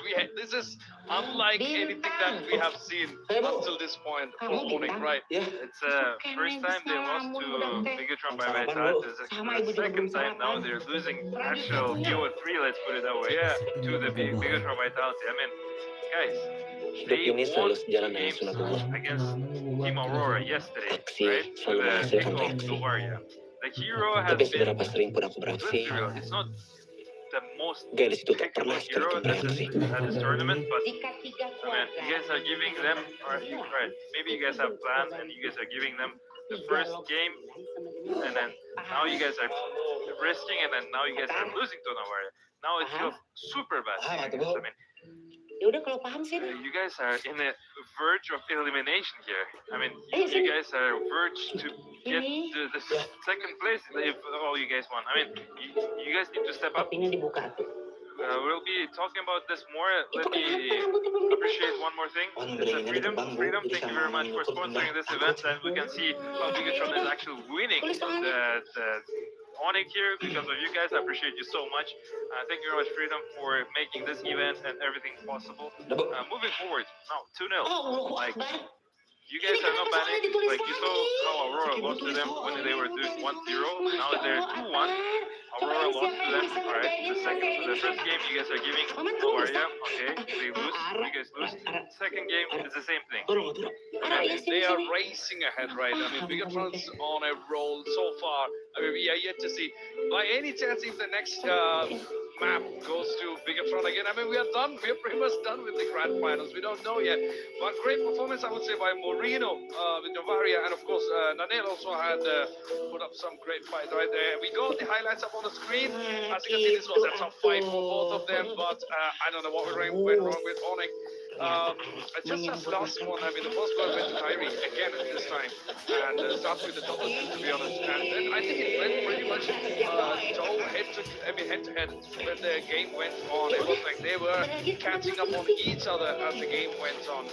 is unlike anything that we have seen until this point from ONIC, right? Ya, It's the first time they lost to Bigatron by Vitality. This is the second time now they're losing actual BO3, let's put it that way, to the Bigatron Vitality. I mean, guys, hidup they ini won selalu sejalan dengan games sunatullah. against Team Aurora yesterday, Aksi right? To selalu the menghasilkan pick of reaksi. Novaria. The hero has Tapi been, seberapa sering pun aku let's beraksi, be real, it's not the most gadis itu tak pickable pernah hero sekali at beraksi. this tournament, but Jika tiga I mean, you guys are giving them, or right, maybe you guys have plans and you guys are giving them the first game, and then now you guys are risking, and then now you guys are losing to Novaria. Now it feels super bad. I mean, Ya udah kalau paham sih. you guys are in the verge of elimination here. I mean, you guys are verge to get the second place if all you guys want. I mean, you guys need to step up. Kopinya dibuka tuh. We'll be talking about this more. Let me appreciate one more thing. It's a Freedom. Freedom, thank you very much for sponsoring this event, and we can see how Bigatron is actually winning the ONIC here because of you guys. I appreciate you so much. Thank you very much, Freedom, for making this event and everything possible. Moving forward, now 2-0. Like, you guys are not managing. Like, you saw how Aurora lost to them when they were doing 1-0. Now they're 2-1. Aurora lost to them. All right. The first game, you guys are giving Novaria. Okay, they lose. You guys lose. Second game, it's the same thing. They are racing ahead, right? I mean, Bigatron's on a roll so far. I mean, we are yet to see. By any chance, if the next map goes to Bigatron again, I mean, we are done. We are pretty much done with the grand finals. We don't know yet. But great performance, I would say, by Moreno with Novaria. And of course, Nanel also had put up some great fight right there. We got the highlights up on the screen. As you can see, this was a tough fight for both of them. But I don't know what went wrong with ONIC. Just as last one, I mean, the first one went to Kyrie again this time, and starts with the double, to be honest. And then I think it went pretty much head to head when the game went on. It was like they were catching up on each other as the game went on.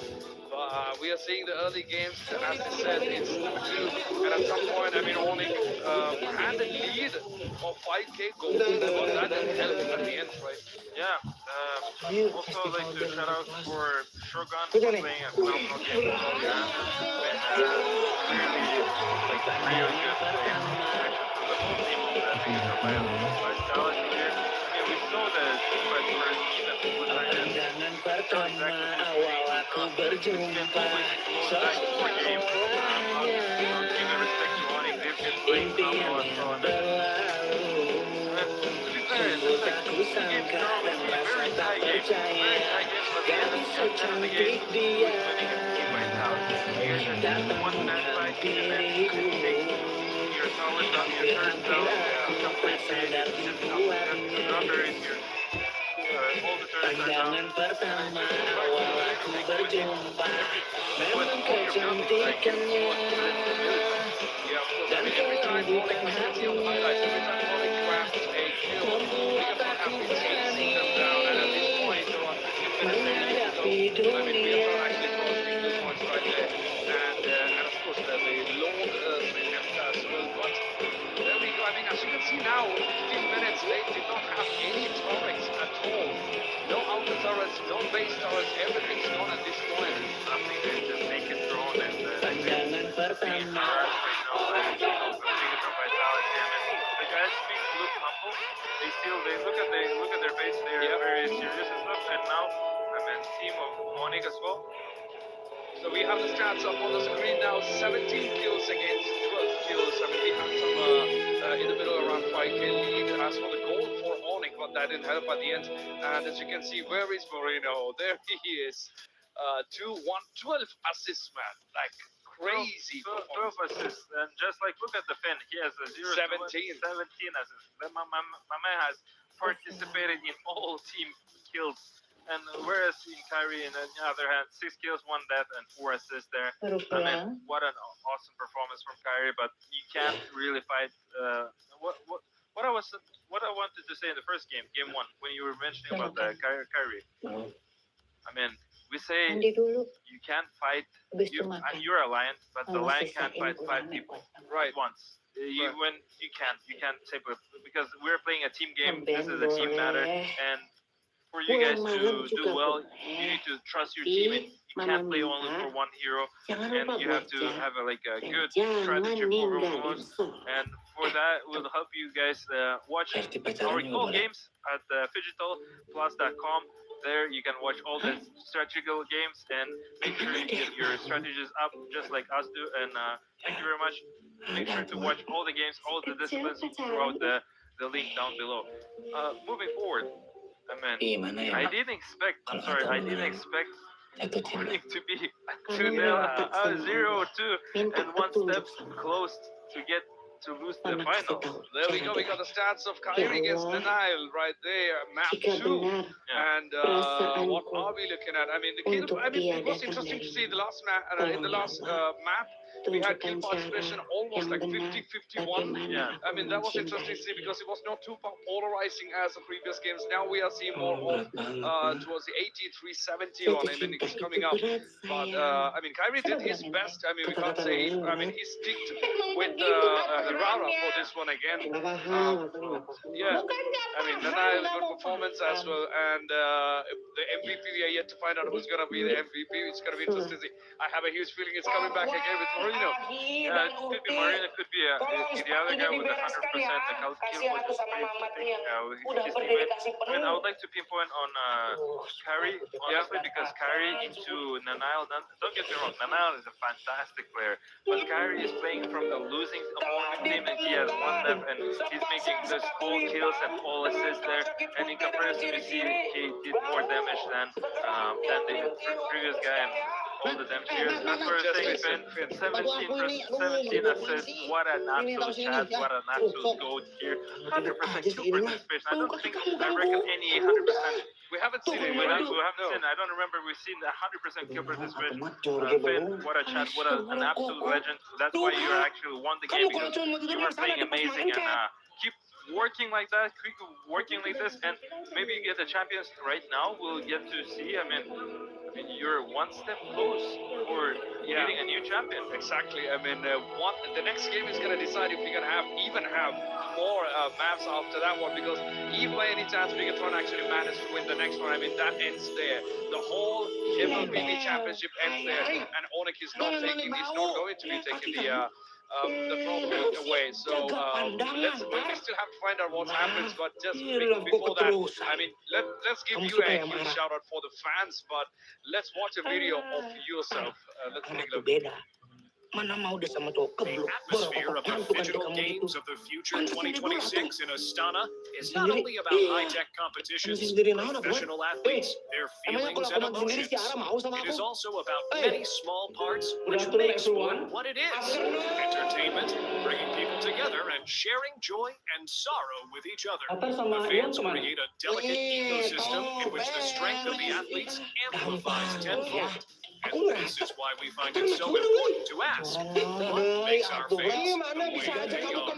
But we are seeing the early games, and as I said, it's 2-2. And at some point, I mean, ONIC had a lead of 5k goals, but that didn't help at the end, right? Yeah. Also, like to shout out for Shogun for playing a phenomenal game. Yeah. Clearly, like really good play. Vitality here. Yeah, we saw the fight first even with Pandangan pertama awal aku berjumpa seorang impian yang berlalu. Sungguh tak kusangka dan rasa tak percaya gadis secantik dia datang menemani diriku. Hampir aku tak sadar dibuatnya. Pandangan pertama awal aku berjumpa memang kecantikannya dan ketundukan hatinya membuat aku berani menghadapi dunia. as you can see now, 15 minutes, they did not have any turrets at all. No outer turrets, no base turrets, everything's gone at this point. Nothing, they just make it drone and Pandangan pertama. the guys look humble. They look at their base. They're very serious and stuff. And now I'm in team of ONIC as well. So we have the stats up on the screen now. 17 kills against 12 kills. I mean, we had some in the middle around 5k lead as for the goal for ONIC, but that didn't help at the end. And as you can see, where is Moreno? There he is. 2-1, 12 assists, man. Like crazy. 12 assists. And just like, look at the Finn. He has a 17 assists. My man has participated in all team kills. And whereas in Kyrie, on the other hand, 6 kills, 1 death, and 4 assists there. Baru I mean, pulang. what an awesome performance from Kyrie, but you can't really fight. What I wanted to say in the first game 1, when you were mentioning about the Kyrie. I mean, we say Mandi dulu. you can't fight. Habis itu makan. You're a lion, but the Kalau lion sisa can't ini fight 5 kurangnya people buat Right. once. When you can't say because we're playing a team game. Ambil This is a team matter, boleh. and for you guys Pulang to malam do juga well, boleh. you need to trust your team, and you can't play only for one hero, Jangan and lupa you have to baca. have a Dan good jangan strategy for ninggalin promos. sholat. And for that, we'll help you guys watch Pasti our pacaran juga full boleh. games at digitalplus.com. There you can watch all the strategical games and make sure you get your strategies up just like us do. And thank you very much. Make sure to watch all the games, all the disciplines throughout the link down below. Moving forward, I mean, Gimana ya? I didn't expect Jatuh cinta. ONIC to be 2-0, 0-2, Minta and 1 step petunjuk. close to get to lose the Anak final. tahu. There we go. We got the stats of Kyrie against Denial right there. Map Jika 2. benar And what are we looking at? I mean, the kill. I mean, it was interesting to see the last in the last map. We had kill tunjukkan participation cara almost yang like benar 50-51. bagaimana Yeah. I mean, that was interesting to see because it was not too polarizing as the previous games. Now we are seeing more of towards the 83-70 on him, and it's coming up. But I mean, Kyrie did his best. I mean, we can't say. I mean, he sticked with the router for this one again. Yeah, I mean, Denial, good performance as well. And the MVP, we are yet to find out who's going to be the MVP. It's going to be interesting to see. I have a huge feeling it's coming back again with Marino. It could be Marino, it could be the other guy with 100% the kill and I would like to pinpoint on Kyrie, honestly, because Kyrie into Nanail, don't get me wrong, Nanail is a fantastic player, but Kyrie is playing from the losing opponent team, and he has 1 left, and he's making this all kills and all assists there, and in comparison, you see he did more damage than the previous guy, and all the damage here. That's where I'm saying, Finn, 17 assists, what an absolute chance, what an absolute goat here, 100% kill participation. I don't think I reckon any 100%. We haven't seen it. We haven't seen. I don't remember we've seen 100% kill participation. Finn, what a chat! What an absolute legend. That's why you actually won the game because you were playing amazing and keep working like that, keep working like this, and maybe you get the champions right now. We'll get to see. I mean, you're 1 step close for getting a new champion. Exactly. I mean, the next game is going to decide if we're going to have more maps after that one, because if by any chance Bigatron actually managed to win the next one, I mean, that ends there. The whole MLBB championship ends there, and ONIC is not going to be taking the trophy away. So we still have to find out what happens, but just before that, I mean, let's give you a huge shout out for the fans, but let's watch a video of yourself. Let's take a look. The atmosphere of the digital games of the future 2026 in Astana is not only about high-tech competitions, professional athletes, their feelings and emotions. It is also about many small parts which makes one what it is. Entertainment, bringing people together and sharing joy and sorrow with each other. The fans create a delicate ecosystem in which the strength of the athletes amplifies tenfold. And this is why we find it so important to ask, what makes our fans the way they are?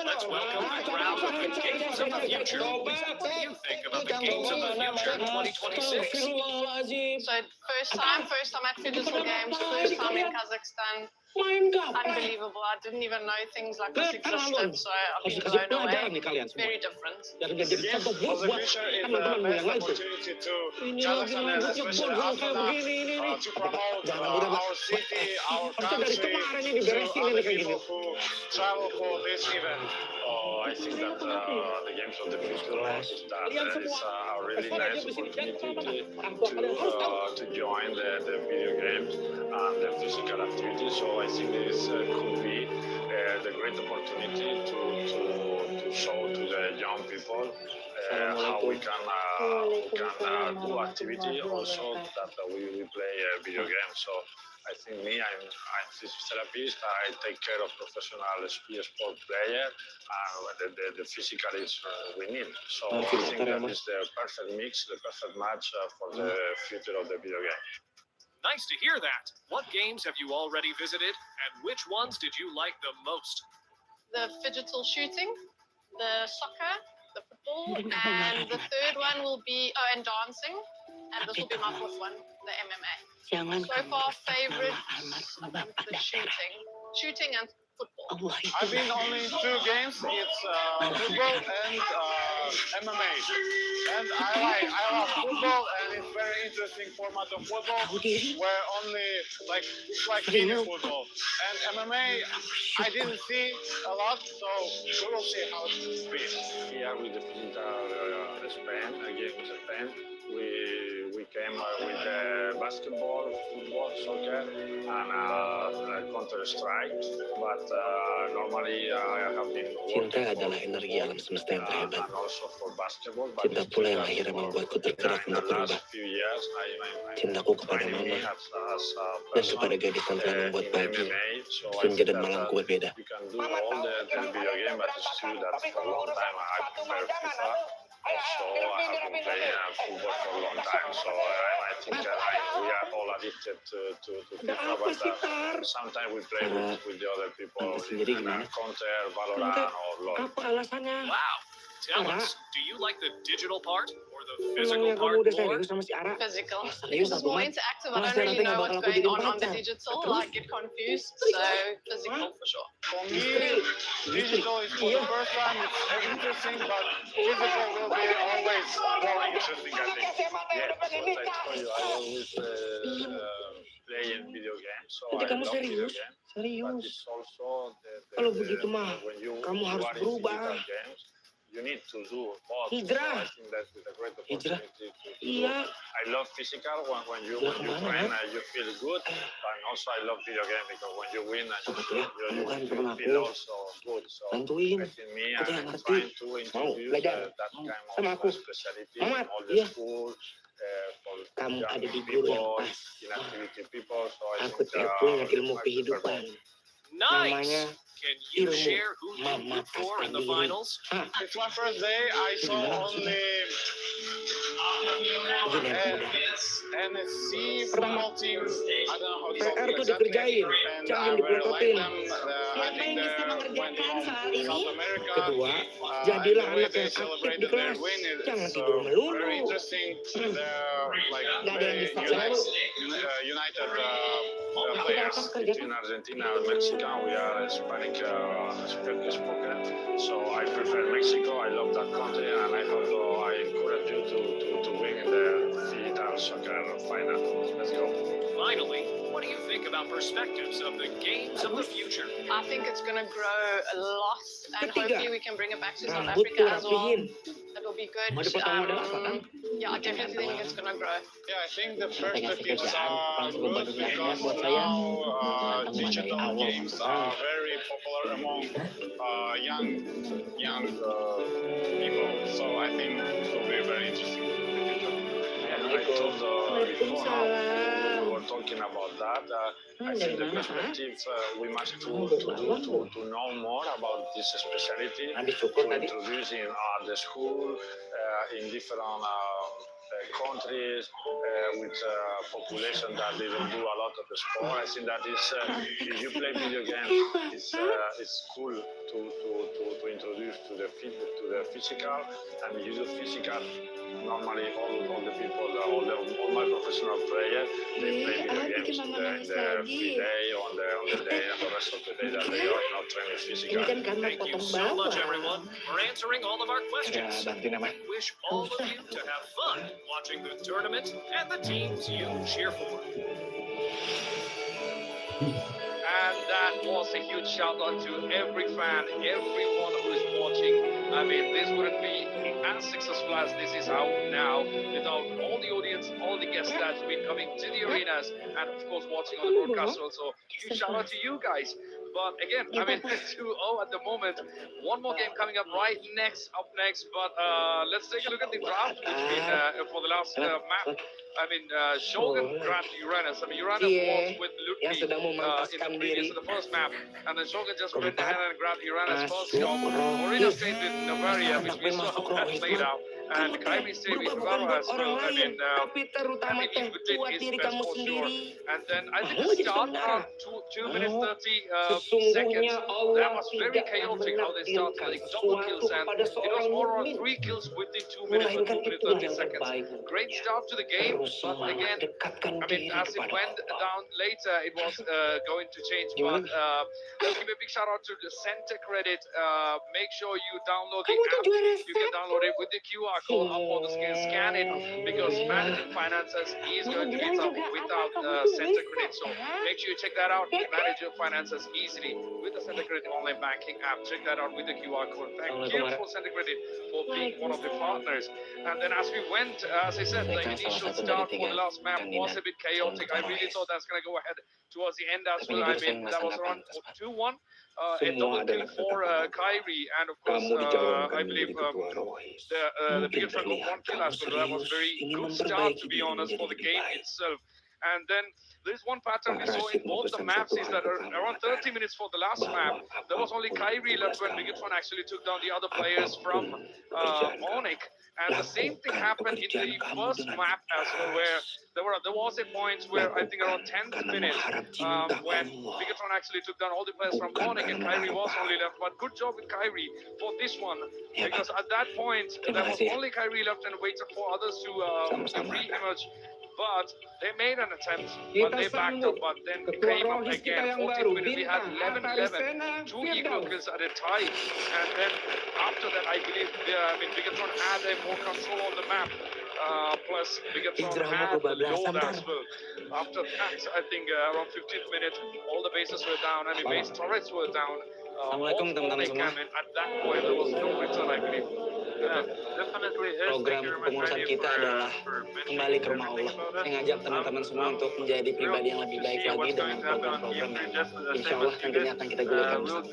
let's welcome the crowd of the games of the future. What do you think about the games of the future 2026? So first time at Digital Games, first time in Kazakhstan. Unbelievable. I didn't even know things like this existed, so I've been blown away. Very different. Yes, was a future is the best opportunity to Kazakhstan, and especially Astana, to promote our city, our country to other people who travel for this event. Oh, I think that the games of the future is that it's a really nice opportunity to join the video games and the physical activities. So I think this could be the great opportunity to show to the young people how we can do activity also that we play video games. So I think I'm physiotherapist. I take care of professional sport player, and the physical is we need. So I think that is the perfect mix, the perfect match for the future of the video game. Nice to hear that. What games have you already visited, and which ones did you like the most? The digital shooting, the soccer, the football, and the third one will be and dancing, and this will be my fourth one, the MMA. So far, favorite the shooting and football. I've been only 2 games. It's football and MMA. And I love football, and it's very interesting format of football where only it's like mini football. And MMA, I didn't see a lot, so we will see how it's been. Here with the Spain, against Spain, we came with basketball, football, soccer, and Counter-Strike. But normally I have been Cinta adalah energi alam semesta yang terhebat. and also for basketball. But Cinta pula yang akhirnya membuatku tergerak in the untuk berubah. last few years, Cintaku kepada finding me mama as a dan kepada gadis yang telah membuat in pagi, MMA. So I senja think dan that malamku berbeda. you can do all the video game, but it's true that for a long time I prefer FIFA. Also, I have been playing football for a long time, so I think we are all addicted to FIFA, but sometimes we play with the other people in Counter, Valorant, or LoL. Wow. Tell us, do you like the digital part or the physical part more? Physical. It's more interactive. I don't really know what's going on the digital. I get confused. So physical for sure. For me, digital is for the first time. It's interesting, but physical will be always more interesting, I think. Yes, as I told you, I always play in video games, so I love video games. But it's also when you are in physical games, you need to do both. So I think that's a great opportunity to do. I love physical when you train, you feel good, but also I love video game because when you win, you feel also good. So I think I'm trying to introduce that kind of specialty in all the schools. For young people, inactivity people, so I think Nice. Can you share who you root for in the finals? It's my first day. I saw only NSC football team. I don't know how to call it exactly. And I very like them. I think they went from South America. The way they celebrated their win is very interesting. They're like very united players. between Argentina and Mexico, we are Hispanic spoken. So I prefer Mexico. I love that country, and I hope I encourage you to win in the digital soccer final. Let's go. Finally, what do you think about perspectives of the games of the future? I think it's going to grow a lot, and hopefully we can bring it back to South Africa as well. That will be good. Yeah, I definitely think it's going to grow. Yeah, I think the perspectives are good because now digital games are very popular among young people. So I think it will be very interesting in the future. Yeah, I told before we were talking about that. I think the perspective we must to know more about this specialty, to introduce in the school, in different countries with population that they don't do a lot of sport. I think that is if you play video games, it's cool to to the physical, and we use the physical. Normally, all the people, all my professional players, they play video games in the free day, on the day, and the rest of the day that they are not training physical. Thank you so much, everyone, for answering all of our questions. We wish all of you to have fun watching the tournament and the teams you cheer for. And that was a huge shout out to every fan, everyone who is watching. I mean, this wouldn't be as successful as this is out now without all the audience, all the guests that's been coming to the arenas, and of course watching on the broadcast also. Huge shout out to you guys. But again, I mean, 2-0 at the moment. One more game coming up up next. But let's take a look at the draft between for the last map. I mean, Shogun grabbed Uranus. I mean, Uranus was with Ludwig in the first map, and then Shogun just went ahead and grabbed Uranus first job. Moreno stayed with Navaria, which we saw how that played out. And Kyrie stayed with Navarro as well. I mean, he did his best for sure. And then I think the start around 2 minutes 30 seconds, that was very chaotic how they started, like double kills, and it was more around 3 kills within 2 minutes or 2 minutes 30 seconds. Great start to the game, but again, I mean, as it went down later, it was going to change. But let's give a big shout out to the Center Credit. Make sure you download the app. You can download it with the QR code up on the screen. Scan it, because managing finances is going to be tough without Center Credit. So make sure you check that out. Manage your finances easily with the Center Credit online banking app. Check that out with the QR code. Thank you for Center Credit for being one of the partners. And then as we went, as I said, the initial start for the last map was a bit chaotic. I really thought that's going to go ahead towards the end as well. I mean, that was around 2-1. A double kill for Kyrie, and of course, I believe the Bigatron got 1 kill as well. That was very good start, to be honest, for the game itself. And then there's one pattern we saw in both the maps is that around 30 minutes for the last map, there was only Kyrie left when Bigatron actually took down the other players from ONIC. And the same thing happened in the first map as well, where there was a point where I think around 10th minute when Bigatron actually took down all the players from ONIC and Kyrie was only left. But good job with Kyrie for this one, because at that point there was only Kyrie left and waited for others to re-emerge. But they made an attempt, but they backed up. But then it came up again. 14 minutes, we had 11-11, 2 equal kills at a time. And then after that, I believe Bigatron had a more control of the map. Plus, Bigatron had the load as well. After that, I think around 15th minute, all the bases were down. I mean, base turrets were down. Assalamualaikum teman-teman semua. At that point, there was no return, I believe. Program kepengurusan kita adalah kembali ke rumah Allah. Saya ngajak teman-teman semua untuk menjadi pribadi yang lebih baik lagi dengan program-program yang insya Allah nantinya akan kita gunakan bersama.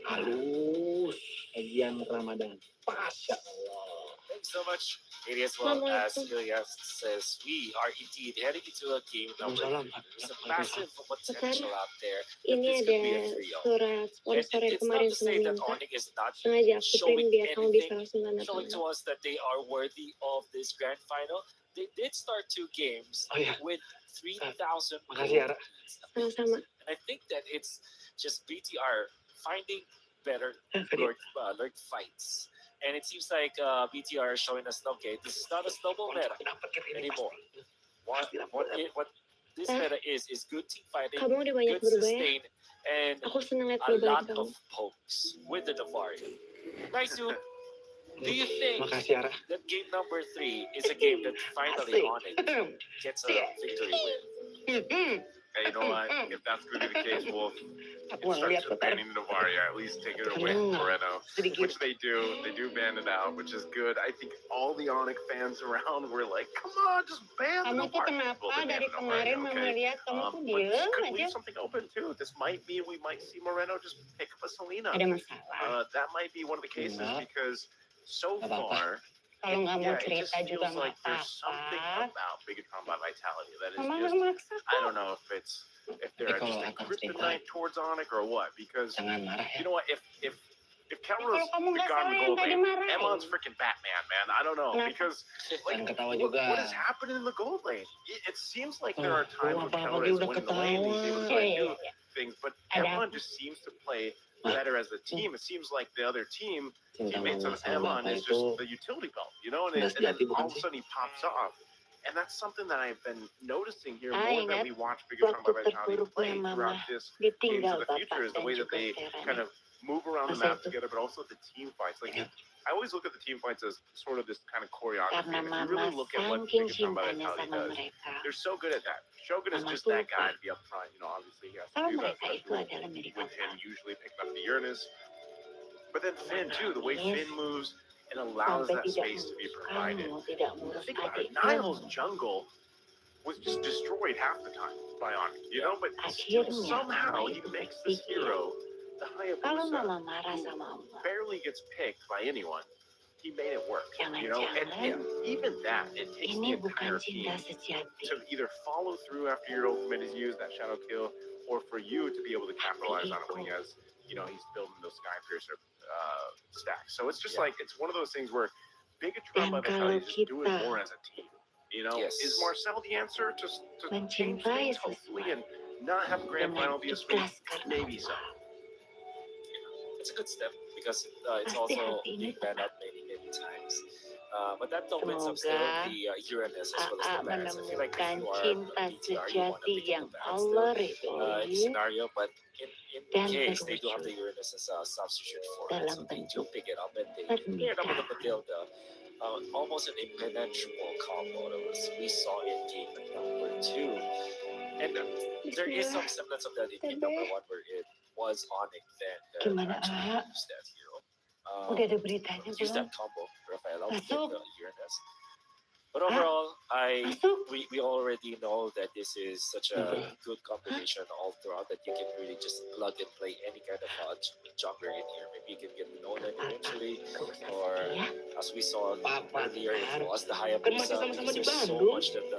Halus, kajian Ramadan. Masya Allah. Thanks so much. It is well, as Ilyas says, we are indeed heading into a game number 3. There's a massive potential out there. Ini ada surat sponsor yang kemarin It's not to say that ONIC is not showing anything, showing to us that they are worthy of this grand final. They did start 2 games with 3,000 points. And I think that it's just BTR finding better Lord fights. And it seems like BTR is showing us, okay, this is not a snowball meta anymore. What this meta is good team fighting, good sustain, and a lot of pokes with the Navari. Raizu, do you think that game number 3 is a game that finally ONIC gets a victory with? Hey, you know what? If that's going to be the case, we'll start just banning Navari, or at least take it away from Moreno, which they do. They do ban it out, which is good. I think all the ONIC fans around were like, come on, just ban the Navari. Well, they banned Navari, okay. But this could leave something open, too. This might be, we might see Moreno just pick up a Selena. That might be one of the cases, because so far... Kalau nggak mau it just cerita juga feels nggak like there's something apa-apa. about Bigatron by Vitality that is Mama just, nggak maksa I kok. don't know if they're just a kryptonite towards ONIC or what, because you know what, if if Keller's gone the gold lane, Emon's freaking Batman, man. I don't know because like what has happened in the gold lane? It seems like there are times when Keller is winning the lane, he's able to do things, but Emon just seems to play better as a team. It seems like the other teammates of Emon is just the utility belt, you know, and then all of a sudden he pops off. And that's something that I've been noticing here more that we watch Bigatron by Vitality play throughout this Games of the Future is the way that they kind of move around the map together, but also the team fights. Like I always look at the team fights as sort of this kind of choreography. And if you really look at what Bigatron by Vitality does, they're so good at that. Shogun is just that guy to be up front. You know, obviously he has to do that, especially with him usually picking up the Uranus. But then Finn too, the way Finn moves and allows that space to be provided. Think about it, Niall's jungle was just destroyed half the time by ONIC, you know, but still somehow he makes this hero, the Hayabusa, who barely gets picked by anyone. He made it work, you know, and even that, it takes the entire team to either follow through after your ultimate is used, that shadow kill, or for you to be able to capitalize on it when he has, you know, he's building those Skypiercer stacks. So it's just like, it's one of those things where Bigatron by Vitality is just doing more as a team. You know, is Marcel the answer to change things, hopefully, and not have grand final be a sweep? Maybe so. It's a good step because it's also been banned out many times. But that don't win some still the Uranus as well as the bans. I feel like if you are a BTR, you want to pick up the bans still in scenario, but in case they do have the Uranus as a substitute for it, so they do pick it up and they clear it up with the Matilda. Almost an impenetrable combo that we saw in game number 2. And there is some semblance of that in game number 1 where it was ONIC that actually used that hero. Used that combo, Rafaela, with the Uranus. But overall, we already know that this is such a good combination all throughout that you can really just plug and play any kind of jungler in here. Maybe you can get Nolan eventually, or as we saw earlier, it was the Hayabusa, because there's so much that the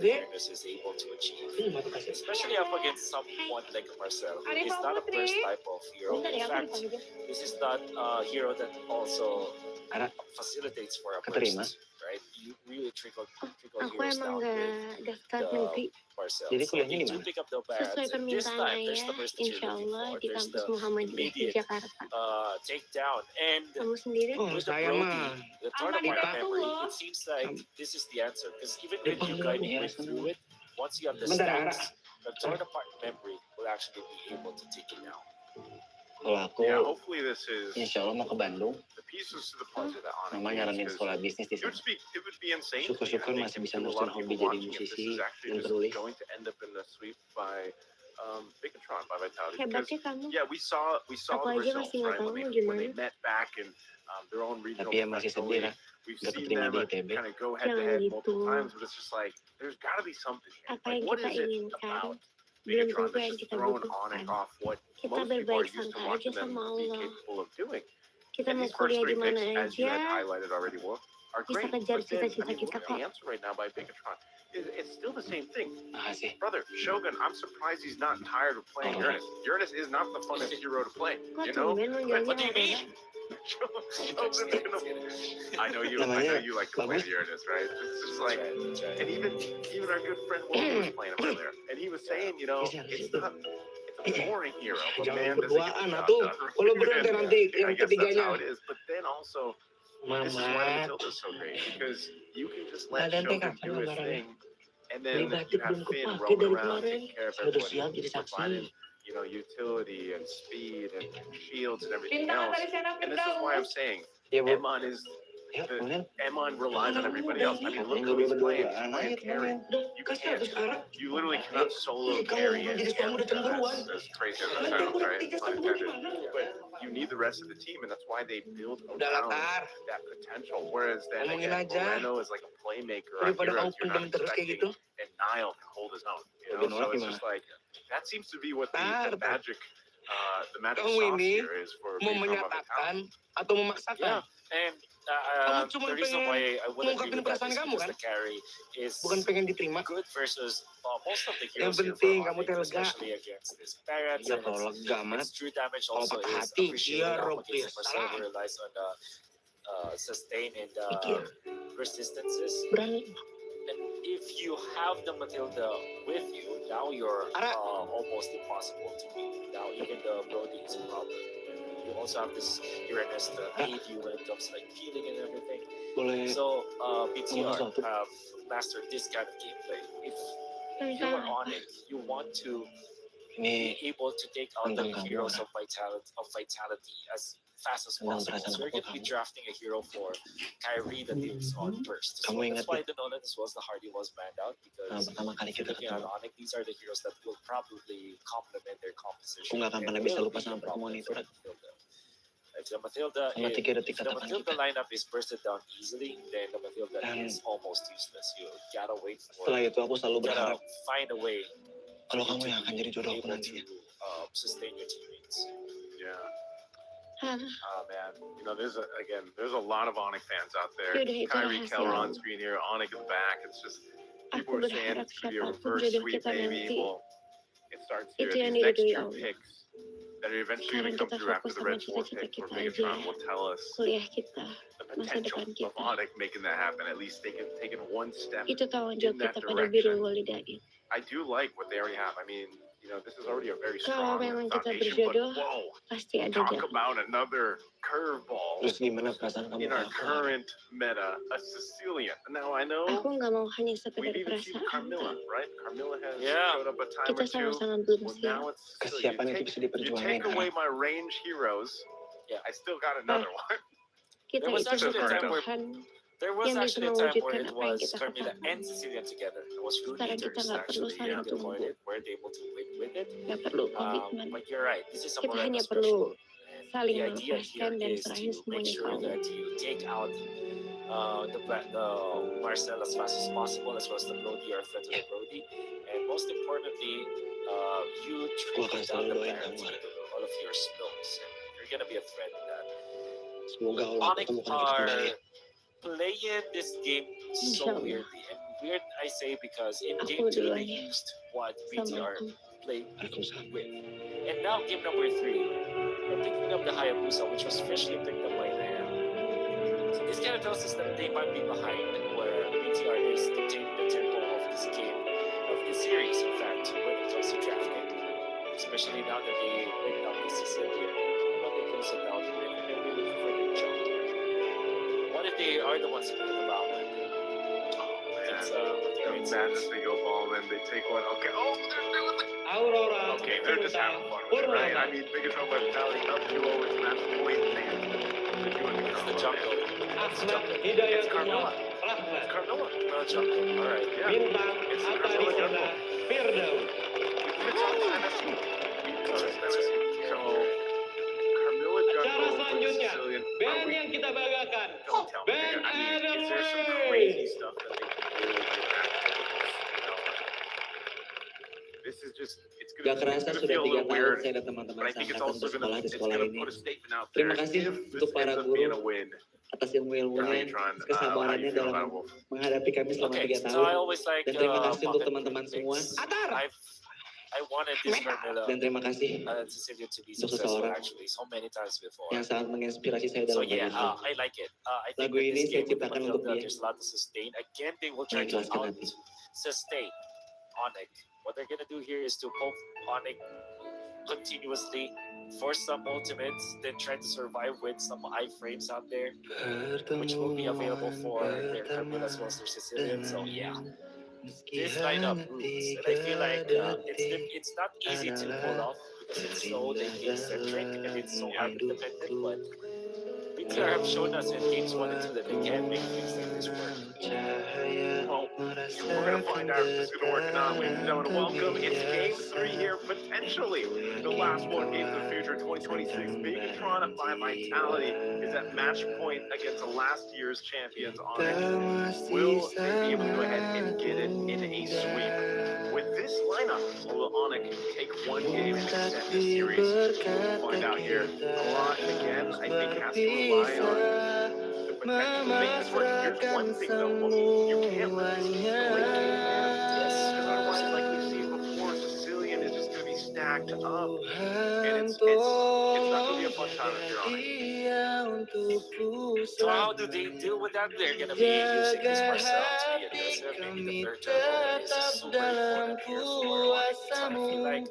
Uranus is able to achieve. Especially up against someone like Marcel, who is not a burst type of hero. In fact, this is not a hero that also facilitates for a burst. Right, you really trickle heroes down with the Marcel. So you do pick up the bans, and this time there's the burst that you're looking for. There's the immediate takedown, and with the Brody, the torn apart memory, it seems like this is the answer. Because even if you guide your way through it, once you have the stacks, the torn apart memory will actually be able to take it down. Yeah, hopefully this is Insya Allah mau ke Bandung. the pieces to the puzzle that ONIC Mama nyaranin sekolah bisnis di sana. it would be insane. Syukur-syukur masih bisa nerusin hobi jadi musisi dan penulis. Going to end up in the sweep by Bigatron by Vitality. Because, yeah, we saw the results, right? When they met back in their own regional. Tapi ya masih sedih lah. We've seen them kind of go head to head multiple times, but it's just like there's got to be something here. Like, what is it about Bigatron that's just thrown ONIC off what most people are used to watching them be capable of doing? And these first 3 picks, as you had highlighted already, are great. But then, look at the answer right now by Bigatron. It's still the same thing. Brother, Shogun, I'm surprised he's not tired of playing Uranus. Uranus is not the funnest hero to play, you know? What do you mean? I know you like to play Uranus, right? It's just like, and even our good friend Wolf was playing him earlier, and he was saying, you know, it's a boring hero, but man, does he get the job done. I guess that's how it is. But then also, this is why Matilda's so great, because you can just let Shogun do his thing, and then you have Finn roaming around, taking care of everybody, providing, you know, utility and speed and shields and everything else. And this is why I'm saying Emon is Emon relies on everybody else. I mean, look who he's playing. He's playing carry. You literally cannot solo carry it. As crazy as that sounds, right? But you need the rest of the team, and that's why they build around that potential. Whereas then again, Moreno is like a playmaker on heroes you're not expecting, and Niall can hold his own. You know, so it's just like that seems to be what the magic sauce here is for mau menyatakan atau memaksakan. And Kamu cuma the reason pengen why I would agree ngungkapin with that perasaan is kamu, because kan? the carry is Bukan pengen diterima. good versus most of the Yang heroes here for penting kamu Onyx, teh lega. especially against this Parrots. Iya And kalau lega mat. its true damage Kalau also patah is hati, appreciated iya now Rob, against please. Marcel, who Salah. relies on sustain and Pikir. resistances. Berani. And if you have the Matilda with you, now you're almost impossible to beat. Now even the Brody is a problem. You also have this Uranus to aid you when it comes to like healing and everything. Boleh. So BTR have mastered this kind of gameplay. If you're ONIC, you want to be able to take out the heroes of vitality as fast as possible. So you're going to be drafting a hero for Kyrie that deals on burst. So that's why the Nolan as well as the Hardy was banned out, because if you're looking at ONIC, these are the heroes that will probably complement their composition. Aku nggak akan pernah bisa lupa sama pertemuan itu. If the Matilda lineup is bursted down easily, then the Matilda is almost useless. You gotta wait for Setelah itu aku selalu berharap find a way kalau kamu yang akan jadi jodohku able nanti. to sustain your teammates. Yeah. Oh man, you know, there's a lot of ONIC fans out there. Kyrie Keller on screen here, ONIC in the back. It's just people are saying it's gonna be a reverse sweep maybe. Well, it starts here. These next two picks that are eventually going to come through after the Red 4 pick for Megatron will tell us the potential of ONIC making that happen. At least they can take it one step in that direction. I do like what they already have. I mean, you know, this is already a very strong foundation, but whoa, talk about another curveball in our current meta, a Sicilian. Now, I know we've even seen Carmilla, right? Carmilla has showed up a time or two. Well, now it's Sicilian. You take away my range heroes, I still got another one. There was actually a time where it was Carmilla and Cecilia together. It was Runeaters actually deployed it. Were they able to win with it? But you're right, this is a Morena special. And the idea here is to make sure that you take out the Marcel as fast as possible, as well as the Brody or threat to the Brody. And most importantly, you trickle down the Parrots with all of your spells. And you're going to be a threat in that. ONIC are playing this game so weirdly. And weird, I say, because in game 2 they used what BTR played with. And now game number 3, they're picking up the Hayabusa, which was freshly picked up by them. So this kind of tells us that they might be behind where BTR is dictating the tempo of this game, of this series, in fact, when it comes to drafting. Especially now that they picked up the Sicilian. But they close it down here, and they're looking for their jump. What if they are the ones who pick the ball? Oh man, madness, they go ball and then they take one. Okay, Aurora. Okay, they're just having fun with it, right? I mean, Megatron vitality up 2-0 is match point. It's the jungle. Hidayat Carmilla. Rahmat. It's Carmilla. No jungle. All right. Yeah. Bintang It's the apa di Carmilla sana? jungle. Firdaus. It's on MSC. So, Carmilla Cara jungle with selanjutnya, Sicilian. band yang kita banggakan. Don't tell me. Band I mean, is there some Adelway. crazy stuff that they can do with that? This is just, it's Gak gonna kerasa feel sudah a 3 little tahun weird, saya dan teman-teman but I think it's seangkatan also bersekolah di it's sekolah gonna ini. put a statement out Terima there. kasih If untuk this para ends up guru being a win, atas ilmu-ilmunya, kesabarannya dalam menghadapi kami selama 3 So tahun. I always like Dan terima kasih untuk teman-teman semua. I wanted this Carmilla Dan terima kasih Cecilia to be untuk successful seseorang actually so many times before. yang sangat menginspirasi saya So dalam yeah, banyak hal. I like it. I think Lagu that ini this saya game with the ciptakan untuk Matilda, dia. there's a lot to sustain. Again, they will try to Mengikhlaskan hati. sustain ONIC. What they're gonna do here is to poke ONIC continuously, force some ultimates, then try to survive with some iframes out there, which will be available for their Carmilla as well as their Sicilian. So yeah, this lineup rules, and I feel like it's not easy to pull off because it's so game-centric and it's so hyper-dependent, but BTR have shown us in games 1 and 2 that they can make things like this work. well, we're gonna find out if this is gonna work or not, ladies and gentlemen. Welcome. It's game 3 here, potentially the last one, Games of the Future 2026. Megatron by Vitality is at match point against last year's champions. ONIC. Will they be able to go ahead and get it in a sweep? With this lineup, will ONIC take one game and extend this series? We'll find out here. A lot, and again, I think has to rely on But to make this work, here's one thing though, you can't really see the late game, man. Yes, otherwise, like we've seen before, Sicilian is just going to be stacked up. And it's not going to be a fun time if you're on it. So how do they deal with that? They're going to be using this Marcel to be aggressive. Maybe the third turbo is super important here for ONIC. So I feel like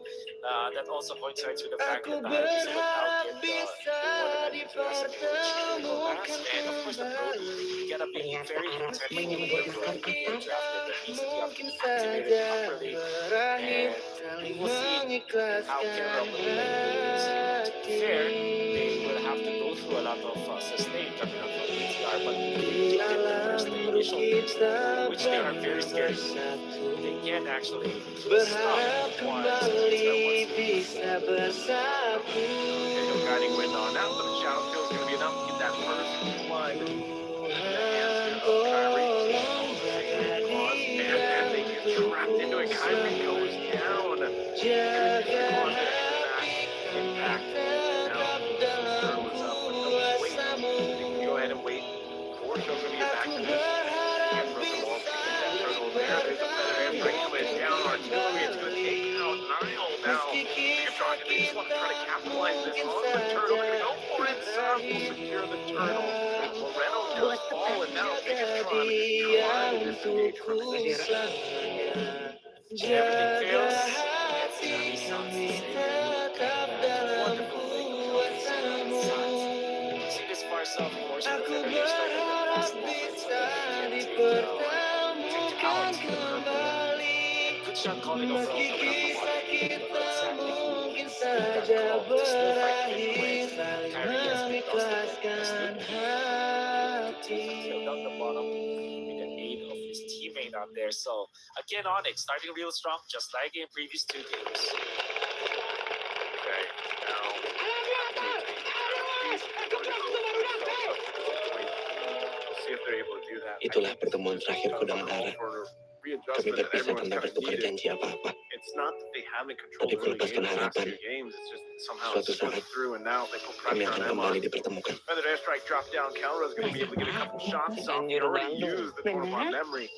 that also coincides with the fact that the Harpies will now get the asset for critical mass. And of course the Brody gonna be very contending with the Brody being drafted that needs to be activated properly. And we will see how Kara will play this. To be fair, they will have to go through a lot of sustain coming up from BTR, but if they get the first initial boost, which they are very scared to do, they can actually stop one Guiding wind on out, but the shadow skill is going to be enough to get that first blood. And they get trapped into it. Kyrie goes down. Impact. Now, turtle is up, but don't wait. They can go ahead and wait. Forshow's going to get back to this. Get broken wall. That turtle there. There's a feather airstrike coming down. Artillery. It's going to take out Nile now. They just want to try to capitalize this on the turtle. They're going to go for it. Sam will secure the turtle. Moreno does fall, and now Megatron is trying to disengage from this. Everything fails. It's gonna be Sans to save it. Wonderful play control. See this far south, of course, with the feather airstrike in the last moment, so that they can take out the purple. Good shot calling overall coming up from ONIC. Exactly who that call to still fight anyway. Kyrie has been lost the filled out the bottom with the aid of his teammate out there. So again, ONIC starting real strong, just like in previous 2 games. Okay, now. See if they're able to do that. Itulah pertemuan terakhirku dengan Ara. Kami berpisah tanpa bertukar janji apa-apa. It's not that they haven't controlled Tapi kulepaskan harapan. games. It's just somehow Suatu saat through, and now they put kami pressure akan on kembali Emma. dipertemukan. Feather airstrike drop down. Calra's going to be able to get a couple shots off. He already used the Tormon memory.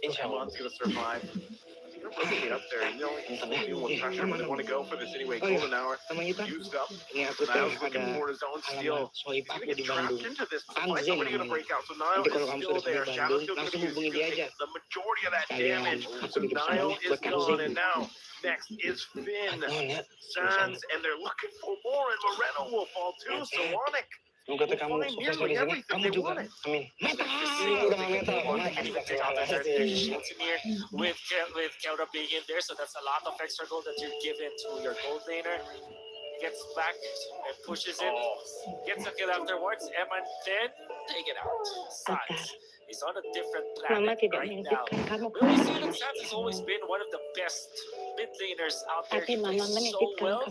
Emma's going to survive. He's going to rotate up there. You know, he's dealing with pressure, but they want to go for this anyway. Golden hour used up. Niles looking for his own steal. He's going to get trapped into this. Why is somebody going to break out? So Niles is still there. Shadow still going to use the majority of that damage. So Niles is gone, and now next is Finn, Sans, and they're looking for more, and Moreno will fall too. So ONIC. Semoga kamu sukses di sini. Kamu juga. Amin. With Kelra being in there, so that's a lot of extra gold that you've given to your gold laner. Gets back and pushes it. Gets a kill afterwards. Emma then take it out. Sans is on a different planet right now. We see that Sans has always been one of the best mid laners out there. He plays so well.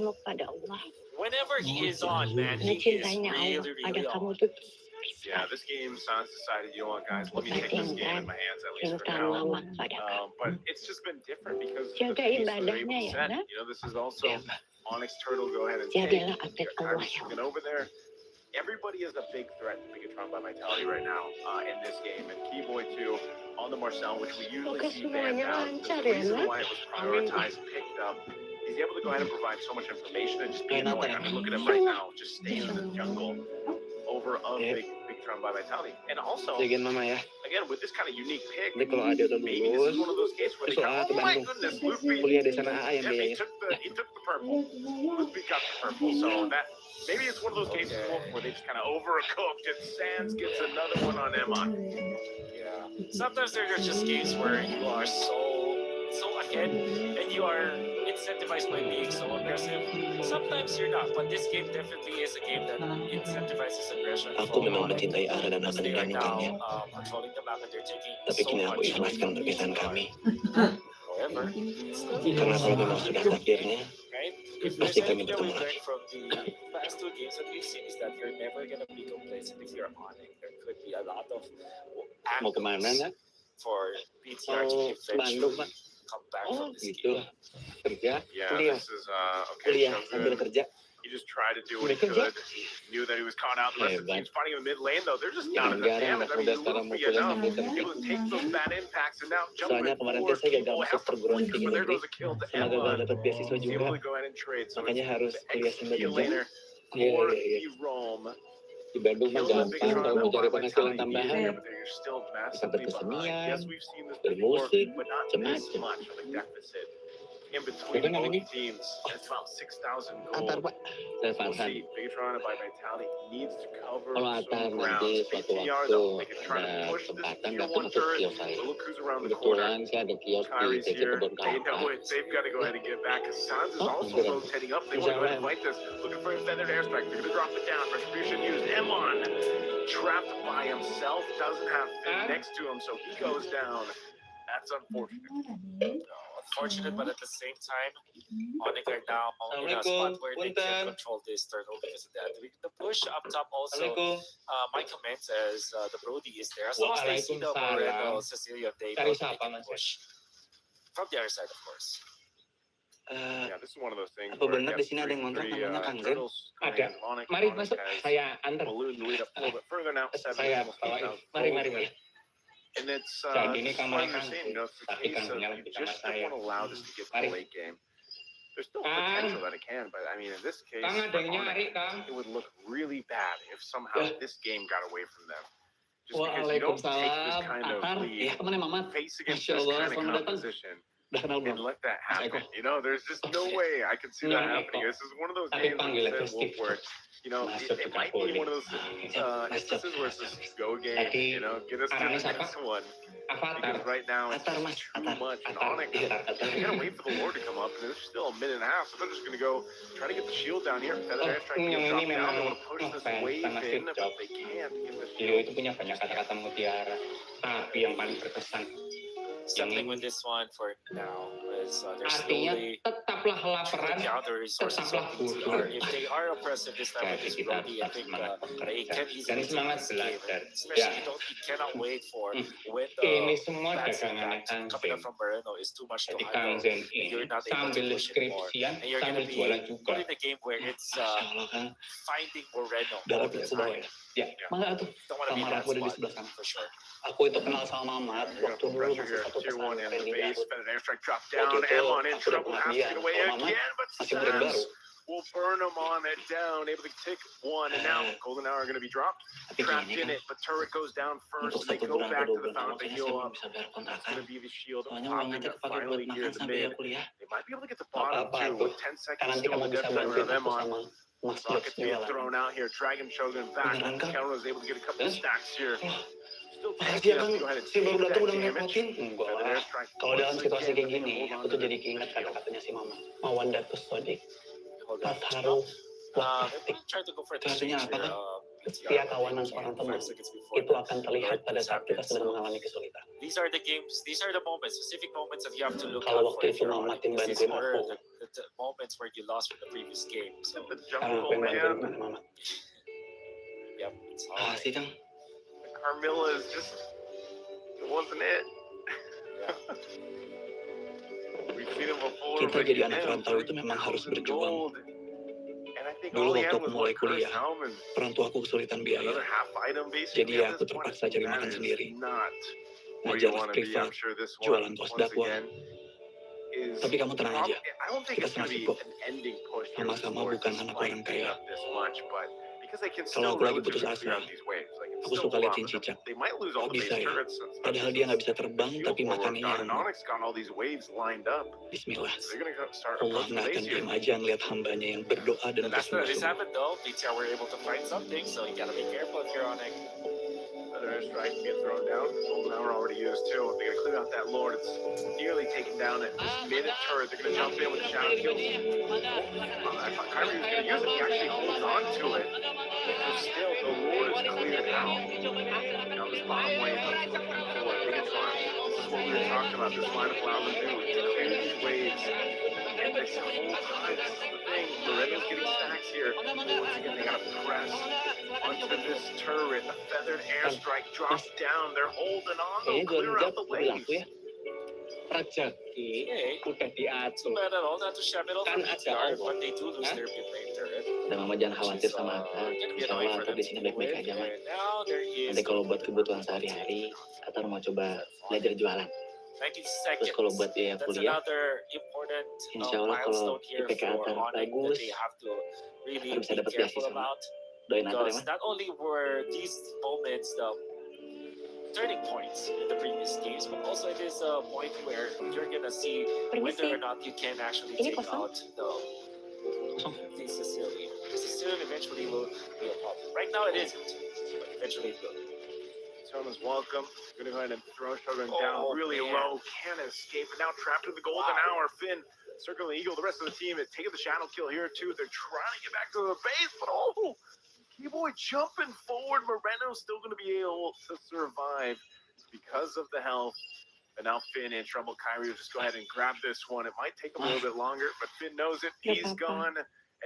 Whenever he is on, man, he is really on. Yeah, this game, Sans decided, you know what, guys, let me take this game in my hands at least for now. But it's just been different because of the piece that they're able to set. You know, this is also ONIC Turtle. Go ahead and take Kyrie over there. Everybody is a big threat to Megatron by Vitality right now in this game. And Keyboy, too, on the Marcel, which we usually see banned out. The reason why it was prioritized, picked up. He's able to go ahead and provide so much information and just be annoying. I mean, look at him right now, just staying in the jungle over a big Tron by Vitality. And also, again, with this kind of unique pick, maybe this is one of those cases where they got, oh my goodness, Luffy, he took the purple. Luffy got the purple, so that, maybe it's one of those cases where they just kind of overcooked and Sans gets another one on Emma. Yeah. Sometimes there are just games where you are so ahead and you are incentivized by being so aggressive. Sometimes you're not, but this game definitely is a game that incentivizes aggression. Aku memang mencintai Ara dan akan Right now, menyanyikannya. Controlling the map and they're taking Tapi so kini aku much. ikhlaskan perpisahan kami. However, Karena kalau memang sudah takdirnya, right? If there's pasti kami anything that bertemu we've lagi. learned from the past 2 games that we've seen is that you're never gonna be complacent if you're on it. There could be a lot of Mau kemana, Nak? for BTR to Oh, Bandung, eventually Pak. come back Oh, from this gitu. game. Kerja, Yeah, kuliah. this is okay. Kuliah So sambil good. kerja. He just tried to do what he could. Knew that he was caught out. The rest of the team's fighting in the mid lane, though. They're just not enough damage. I mean, Luffy enough. Able to take those bad impacts and now jump Soalnya in kemarin forward. saya gagal People masuk have to perguruan flee, tinggi but there negeri goes a kill to sama gagal Emma. dapat beasiswa Able juga, to go ahead and trade. So makanya harus kuliah sambil XP kerja. laner Iya, for iya, iya. the Rome. Di Bandung mah Kill the big gampang kalau mau cari penghasilan Vitality. tambahan, Yeah, but they're still massively behind. berkesenian, Yes, we've seen this before, bermusik, but not this macam-macam. much of a deficit in Apa between namanya? both teams. It's about 6,000 Atar, gold. Pak. Dan We'll Farhan. see. Bigatron by Vitality needs to cover Kalau Atar some nanti ground. suatu BTR, waktu though, they can try ada to push this kesempatan tier datang 1 ke turret. kios saya. Look who's around the corner. Kebetulan saya ada kios di Kyrie's TC here. Kebun They know Kelapa. it. They've got to go ahead and get back. Sans is Oh, also beneran. rotating up. They want to go ahead and fight this. Looking for a feathered airstrike. They're going to drop it down. Retribution used. Emon trapped by himself. Doesn't have Finn next to him, so he goes down. That's unfortunate. Unfortunate, but at the same time, ONIC are now in a spot where they can control this turtle because of that. The push up top also, my comment as the Brody is there. As long as they see the Moreno, Cecilia, they know they can push. From the other side, of course. Yeah, this is one of those things. Apa benar di sini ada yang ngontrak namanya Kang Zen? Ada. Mari masuk, saya antar. Balloon the lead up a little bit further now. Saya bawain. Mari. And it's Jadi ini kamarnya Kang understanding, you know, it's the tapi case of Kangnya you di kamar just saya. don't want to allow this to get to the Mari. late game. There's still potential that it can, but I mean, in this case, Kang ada yang for nyari, ONIC, Kang. it would look really bad if somehow this game got away from them. Just because you don't Waalaikumsalam. take this kind of Atar, lead, ya kemana Mamat? face against Masya this Allah, kind of selamat datang. competition, Udah kenal and belum? let that Mas happen. Eko. You know, there's just no way I can see that happening. This is one of those Tapi games panggilnya that festif. where, you know, Masuk it ke might Kapolri. be one of those instances where it's just go game, Tadi you know, get us to arahnya the siapa? next one. Avatar. Because right now it's Atar, just Mas. too Atar. much. And Atar. ONIC, Iya, Atar. they gotta wait for the Lord to come up, and there's still a minute and a half, so they're just gonna go try to get the shield down here. Feather airstrike yang drop ini down. They memang want to push this ngefans wave sama in, Steve but Jobs. they can't get the Beliau shield. itu punya banyak kata-kata mutiara, tapi yang paling berkesan Something with this one for now is they're artinya slowly tetaplah laparan, down the resources tetaplah of butuh. BTR. If they are oppressive this time with this Kita Brody, I tetap think semangat they bekerja can dan easily take semangat this game. belajar. Especially you cannot wait for when Ini the semua bad dagangannya impact Kang coming up Zen. from Moreno is too much to Jadi Kang handle. Zen And ini you're not able to sambil push it more. skripsian, And you're sambil gonna jualan be juga. put in a game where it's Masya Allah, Kang. finding Moreno Darah all the aku bawa time. ya. Ya, mana tuh? Don't want to be Kamar that aku ada di spot sebelah sana. for sure. Aku itu kenal sama Mamat They're waktu gonna put dulu pressure masih here. satu Tier 1 in pesantren the di base. Garut. Feather airstrike drop Waktu down. itu Amon in aku udah trouble. kenal Has to dia. get away Kalau Mamat again, but masih murid baru. Sans will burn him on it down. Able to take one, and now Golden Hour are going to be dropped. Tapi Trapped gini in kan, it, but turret goes down first. untuk They satu go bulan back atau to 2 the bulan fountain. They kayaknya saya heal belum up. bisa bayar It's kontrakan. going to be the shield Soalnya uang popping aja up dipakai buat finally here makan in the sampai ya mid. kuliah. They might be able to get the bottom Apa too tuh? with 10 Kan seconds nanti still kamu to bisa death timer bantuin of aku Emon. sama Mas Jobs Rockets being jualan. thrown out here. Dragon Shogun back. Beneran, Kang? Counter was able to get a couple of stacks here. Still Makasih tanky ya enough Kang, to go ahead and si baru take datang that udah damage. ngerepotin. Enggak Feather lah. airstrike Kalau dalam once situasi again, kayak but they gini, hold on aku to tuh the jadi keinget shield. kata-katanya si Mama. Mawanda tuh sodik, Hold on. Patharu, They're Waktik. gonna try to go for Itu the artinya change apa here. kan? BTR, Setia but kawanan they seorang can't. teman 5 seconds before itu the akan terlihat Lord pada has saat kita happened. sedang So mengalami kesulitan. these are the games, these are the moments, specific moments that you have to look Kalau out for waktu if itu you're Mama on it. tim Because these bantuin were aku, the moments where you lost from the previous game. So The sekarang jungle, aku yang bantuin man. Mama. yep, it's hard. Makasih Kang. Carmilla is just, it wasn't it. We've seen him before. Kita but jadi again, anak rantau itu memang harus 3,000 berjuang. gold. And I think Dulu all he waktu had aku was mulai one curse kuliah, helm and orang tua aku kesulitan biaya. another half item basically. Jadi at ya aku this point. terpaksa cari makan That is sendiri. not where Ngajar you want to be. privat, I'm sure this jualan one, tos once dakwah. again, is Tapi kamu tenang aja, I don't think kita it's going to be senasib kok. an ending push here Sama-sama for bukan anak despite orang being kaya. up this much, but because they can Kalau still aku lagi putus relatively clear asa, out these waves. They can aku still suka hold lihat on, but Cincicak. they might lose all Kok the bisa base ya? turrets. Padahal dia nggak bisa terbang, tapi makannya And nyaman. ONIC's got all these waves lined up. Bismillah. So they're going to start Allah approaching nggak the akan base here. diam aja ngeliat hambanya yang berdoa dan And that's what this bersungguh-sungguh. happened though. BTR were able to find something, so you gotta be careful if you're on it. Another airstrike get thrown down. Golden Hour already used too. They're gonna clear out that Lord. It's nearly taken down at this mid turret. They're gonna jump in with a shadow kill. I thought Kyrie was gonna use it. He actually holds on to it. But still, the Lord is cleared out. Now this bottom wave up looking for Bigatron. This is what we were talking about. This line allows them to clear these waves. And this whole time, this is the thing. Loretta's getting stacks here. Once again, they gotta press onto this turret. A feathered airstrike drops down. They're holding on. They'll Kayaknya clear jual out the hijab lebih waves. laku ya. Rezeki Okay. udah Too diatur. bad at all not to shove it off Kan on ada BTR, Allah. but they do lose Hah? their mid lane turret. Udah mama jangan Which khawatir is sama Atta. gonna be Insya annoying Allah for Atta them di to sini deal baik-baik with. aja mah. And now there is Nanti kalau buat kebutuhan sehari-hari, Atta mau coba belajar jualan. 90 Terus kalau seconds. buat biaya That's kuliah, another important Insya Allah kalau milestone here IPK for Atta ONIC that bagus, they have to really Atta bisa be dapat careful beasiswa. about. Doain Atta ya Because mah. not only were these moments the turning points in the previous games, but also it is a point where you're gonna see whether or not you can actually take out the Sicilian. The Sicilian eventually will be a problem. Right now it isn't, but eventually it will. Shogun's welcome. Gonna go ahead and throw Shogun down really man. low. Can't escape. But now trapped in the golden hour. Finn circling the eagle. The rest of the team is taking the shadow kill here too. They're trying to get back to the base, but Keyboy jumping forward. Moreno's still gonna be able to survive because of the health. And now Finn in trouble. Kyrie will just go ahead and grab this one. It might take him a little bit longer, but Finn knows it. He's gone.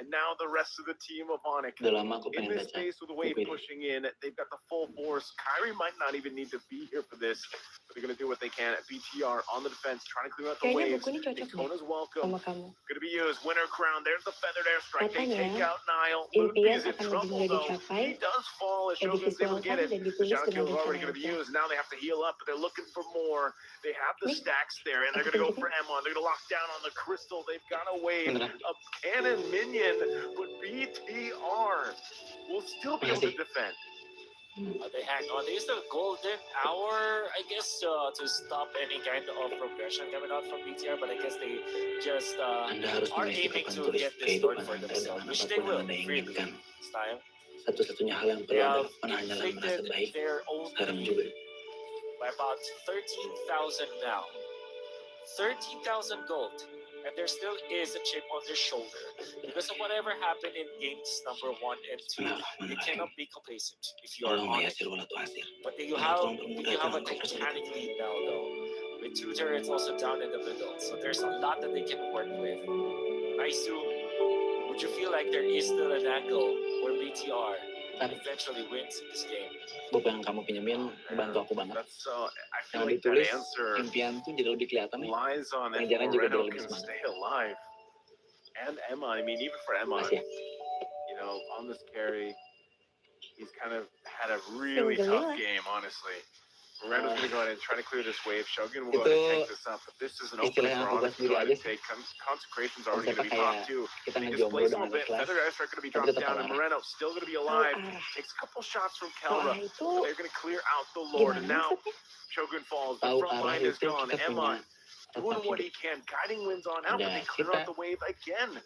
And now the rest of the team of ONIC Udah lama aku in pengen this baca space with the wave buku ini. pushing in. They've got the full force. Kyrie might not even need to be here for this, but they're going to do what they can. BTR on the defense, trying to clear out the Kayaknya waves. buku ini cocok deh Dakona's welcome. sama kamu. Going to be used. Winter crown. There's the feathered airstrike. They take Katanya, out Nile. impian Ludwig is in akan lebih trouble mudah though. dicapai, He does fall as Shogun's able to get divisualkan it. dan The ditulis shadow dengan kill is bahasa already going to be Indonesia. used. Now they have to heal up, but they're looking for more. They have the Nih, stacks there, and they're aku going to go tunjukin. for Emon. They're going to lock down on the crystal. They've got a wave, Beneran. a cannon minion, but BTR will still be able to defend. They hang on. They use the golden hour, I guess, to stop any kind of progression coming out from BTR, but I guess they just Anda harus are mengisi aiming papan to tulis get this kehidupan sword for Anda themselves, dengan which they apapun will, yang Anda really, inginkan. this time. Satu-satunya hal yang They perlu Anda have lakukan hanyalah merasa inflicted baik their own sekarang juga. by about 13,000 now. 13,000 gold. And there still is a chip on their shoulder. Because of whatever happened in games number 1 and 2, you cannot be complacent if you are Tolong on it. Yasir wala tuasir. But you have a titanic lead now, though. With 2 turrets also down in the middle. So there's a lot that they can work with. Naisu, would you feel like there is still an angle where BTR eventually wins in this game? Buku yang kamu pinjemin bantu aku banget. That's I feel Yang like that ditulis answer impian tuh jadi lebih kelihatan nih. lies on if Pengejaran juga Moreno jadi lebih can semangat. stay alive. And Emma, I mean, even for Emma, Makasih ya. you know, on this carry, he's kind of had a really tough game, honestly. Moreno's going to go ahead and try to clear this wave. Shogun will go ahead and take this up, but this is an opening Istilahnya for aku buat ONIC to sendiri go ahead aja and sih. take. Consecration's already going to Konsepnya be popped kayak too. kita They ngejomblo displace a dengan little bit. ikhlas, Feather airstrike going to be tapi dropped tetap down, and kalah. Moreno still going to be alive. Arah. Takes a couple shots from Kalau Kelra. arah itu They're going to clear out the Lord, and gimana now maksudnya? Shogun falls. The Tahu front arah line is itu gone. kita Emma punya doing what tetap he can, guiding wins on out, but Ada they clear kita. out the wave again.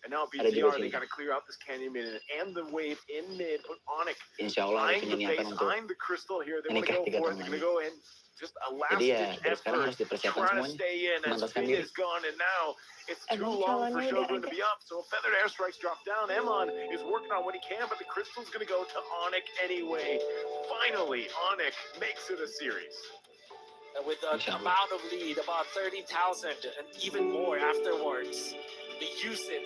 And now Ada juga BTR, they sini. got to clear out this canyon minute and the wave in mid. But ONIC Insya Allah eyeing punya the niatan base, untuk eyeing the crystal here. They want to menikah go 3 for it. tahun They're going to lagi. go in. Just a last Jadi ya ditch dari sekarang effort. harus dipersiapkan Trying to semuanya. stay in as Mantapkan Finn diri. is gone, and now it's too Emang long for calonnya udah Shogun to ada. be up. So feathered airstrikes drop down. Emon is working on what he can, but the crystal's going to go to ONIC anyway. Finally, ONIC makes it a series. And with an amount of lead, about 30,000 and even more afterwards, they use it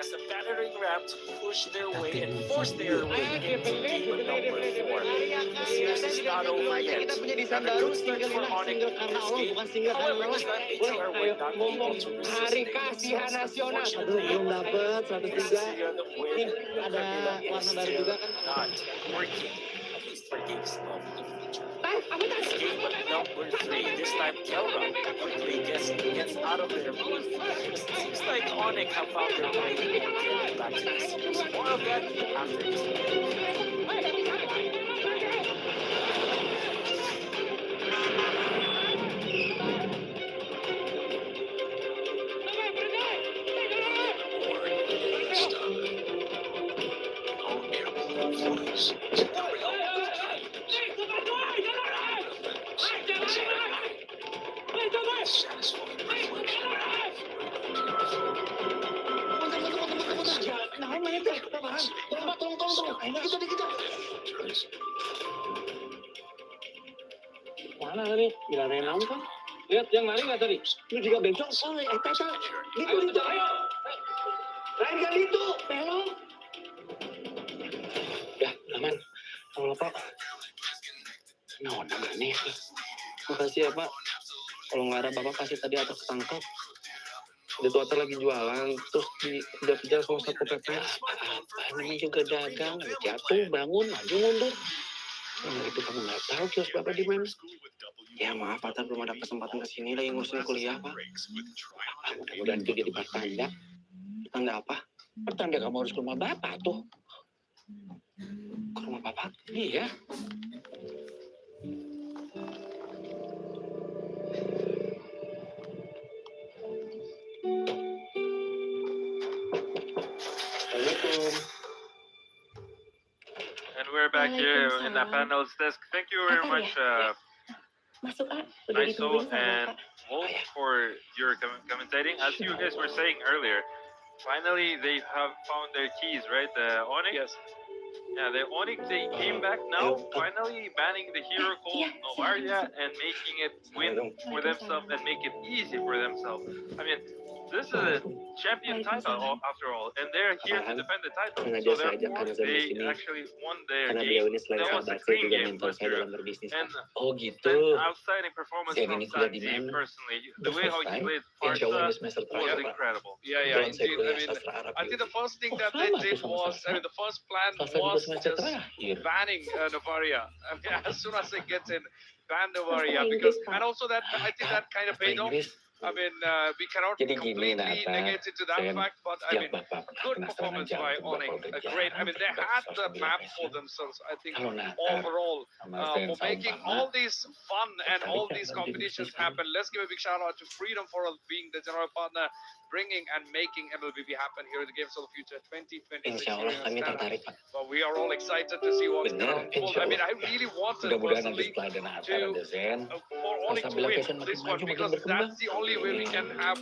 as a battering ram to push their way and force their way into game number 4. The series is not over yet. Another good start for ONIC in this game. However, this time BTR were not able to resist. They themselves, unfortunately, Brazilian with Camila is still not working, at least for games of the future. It's game number 3. This time, Kelra quickly gets out of there. It seems like ONIC have found their way and getting back to the series. More of that after this one. Mana tadi? Gila Renom kan? Lihat yang lari nggak tadi? Lu juga bencong. Oh, tata. Gitu, gitu. Ayo. Lain kali itu. Belok. Ya, aman. Kalau Pak. Nah, udah nih. Makasih ya, Pak. Kalau nggak ada bapak pasti tadi atas ketangkep. Di Twitter lagi jualan, terus dikejar sama satpol pp. Apaan ini juga dagang, jatuh, bangun, maju mundur. Itu kamu nggak tahu kios bapak di mana? Ya maaf, Pak, belum ada kesempatan kesini lagi ngurusin kuliah, Pak. Mudah-mudahan itu jadi pertanda. Pertanda apa? Pertanda kamu harus ke rumah bapak tuh. Ke rumah bapak? Iya. And we're back here in the panels desk. Thank you very much, Masuk, ah. Udah Niso ditungguin sama and Bapak. Wolf, for your commentating. As you guys were saying earlier, finally they have found their keys, right? The ONIC? Yes. Yeah, the ONIC, they came back now, finally banning the hero called Novaria and making it win for themselves and make it easy for themselves. I mean, this is a champion title after all, and they're here to defend the title. So therefore, they actually won their game. That was a clean game last year. And an outstanding performance from Sanji personally. The way how he played Farsa was incredible. Yeah, indeed. I mean, I think the first thing that they did was, I mean, the first plan was just banning Novaria. I mean, as soon as they get in, ban Novaria, because, and also that, I think that kind of paid off. I mean, we cannot completely negate into that fact, but I mean, good performance by ONIC. Great. I mean, they had the map for themselves, I think, overall, for making all these fun and all these competitions happen. Let's give a big shout out to Freedom for being the general partner, bringing and making MLBB happen here in the Games of the Future 2026. But we are all excited to see what's going to unfold. I mean, I really wanted personally for ONIC to win this one, because that's the only way we can have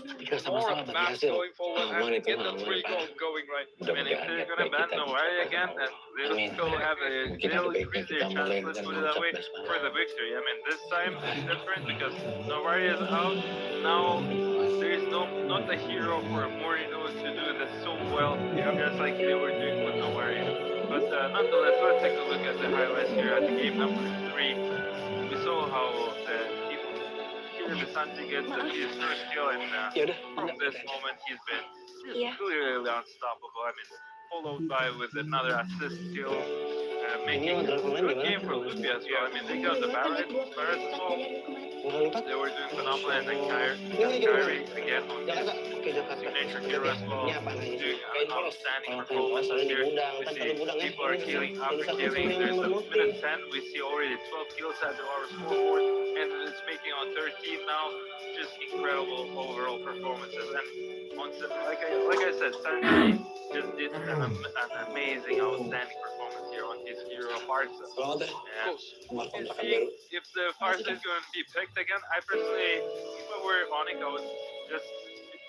more maps going forward and get the thrill going, right? I mean, if they're gonna ban Novaria again, then they'll still have they'll increase their chance, let's put it that way, for the victory. I mean, this time it's different because Novaria is out. Now there is not a hero for Morino to do this so well, just like they were doing with Novaria. But nonetheless, let's take a look at the highlights here at the game number 3. We saw how the Sanji gets his first kill, and from this moment he's been clearly unstoppable. I mean, followed by with another assist kill, making a good game for Luffy as well. I mean, they got the Barret as well. They were doing phenomenal, and then Kyrie again on his signature hero as well, doing an outstanding performance here. We see people are killing after killing. There's a minute 10. We see already 12 kills at our scoreboard, and it's making on 13 now. Just incredible overall performances. And like I said, Sanji just did an amazing, outstanding performance here on his hero Farsa. And seeing if the Farsa is going to be picked again, I personally, if I were ONIC, I would just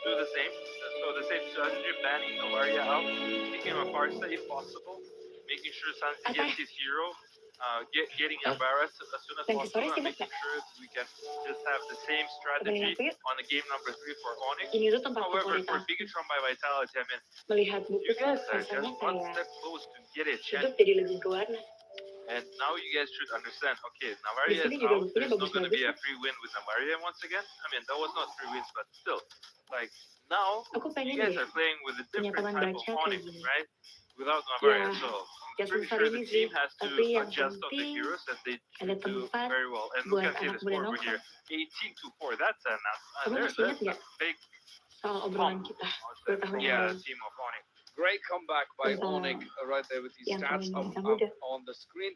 do the same. So the same strategy, banning Novaria out, picking a Farsa if possible, making sure Sanji gets his hero, getting Embarrass as soon as possible, and making sure we can just have the same strategy on the game number 3 for ONIC. However, for Bigatron by Vitality, I mean, you guys are just one step close to get a chance. And now you guys should understand, okay, Navaria is out, there's not going to be a free win with Navaria once again. I mean, that was not free wins, but still, like, now, you guys are playing with a different type of ONIC, right? Without Navaria, so I'm pretty sure the team has to adjust on the heroes that they do very well. And look at the score over here, 18-4. That's a big pump. Yeah, team of ONIC. Great comeback by ONIC right there with his stats up on the screen.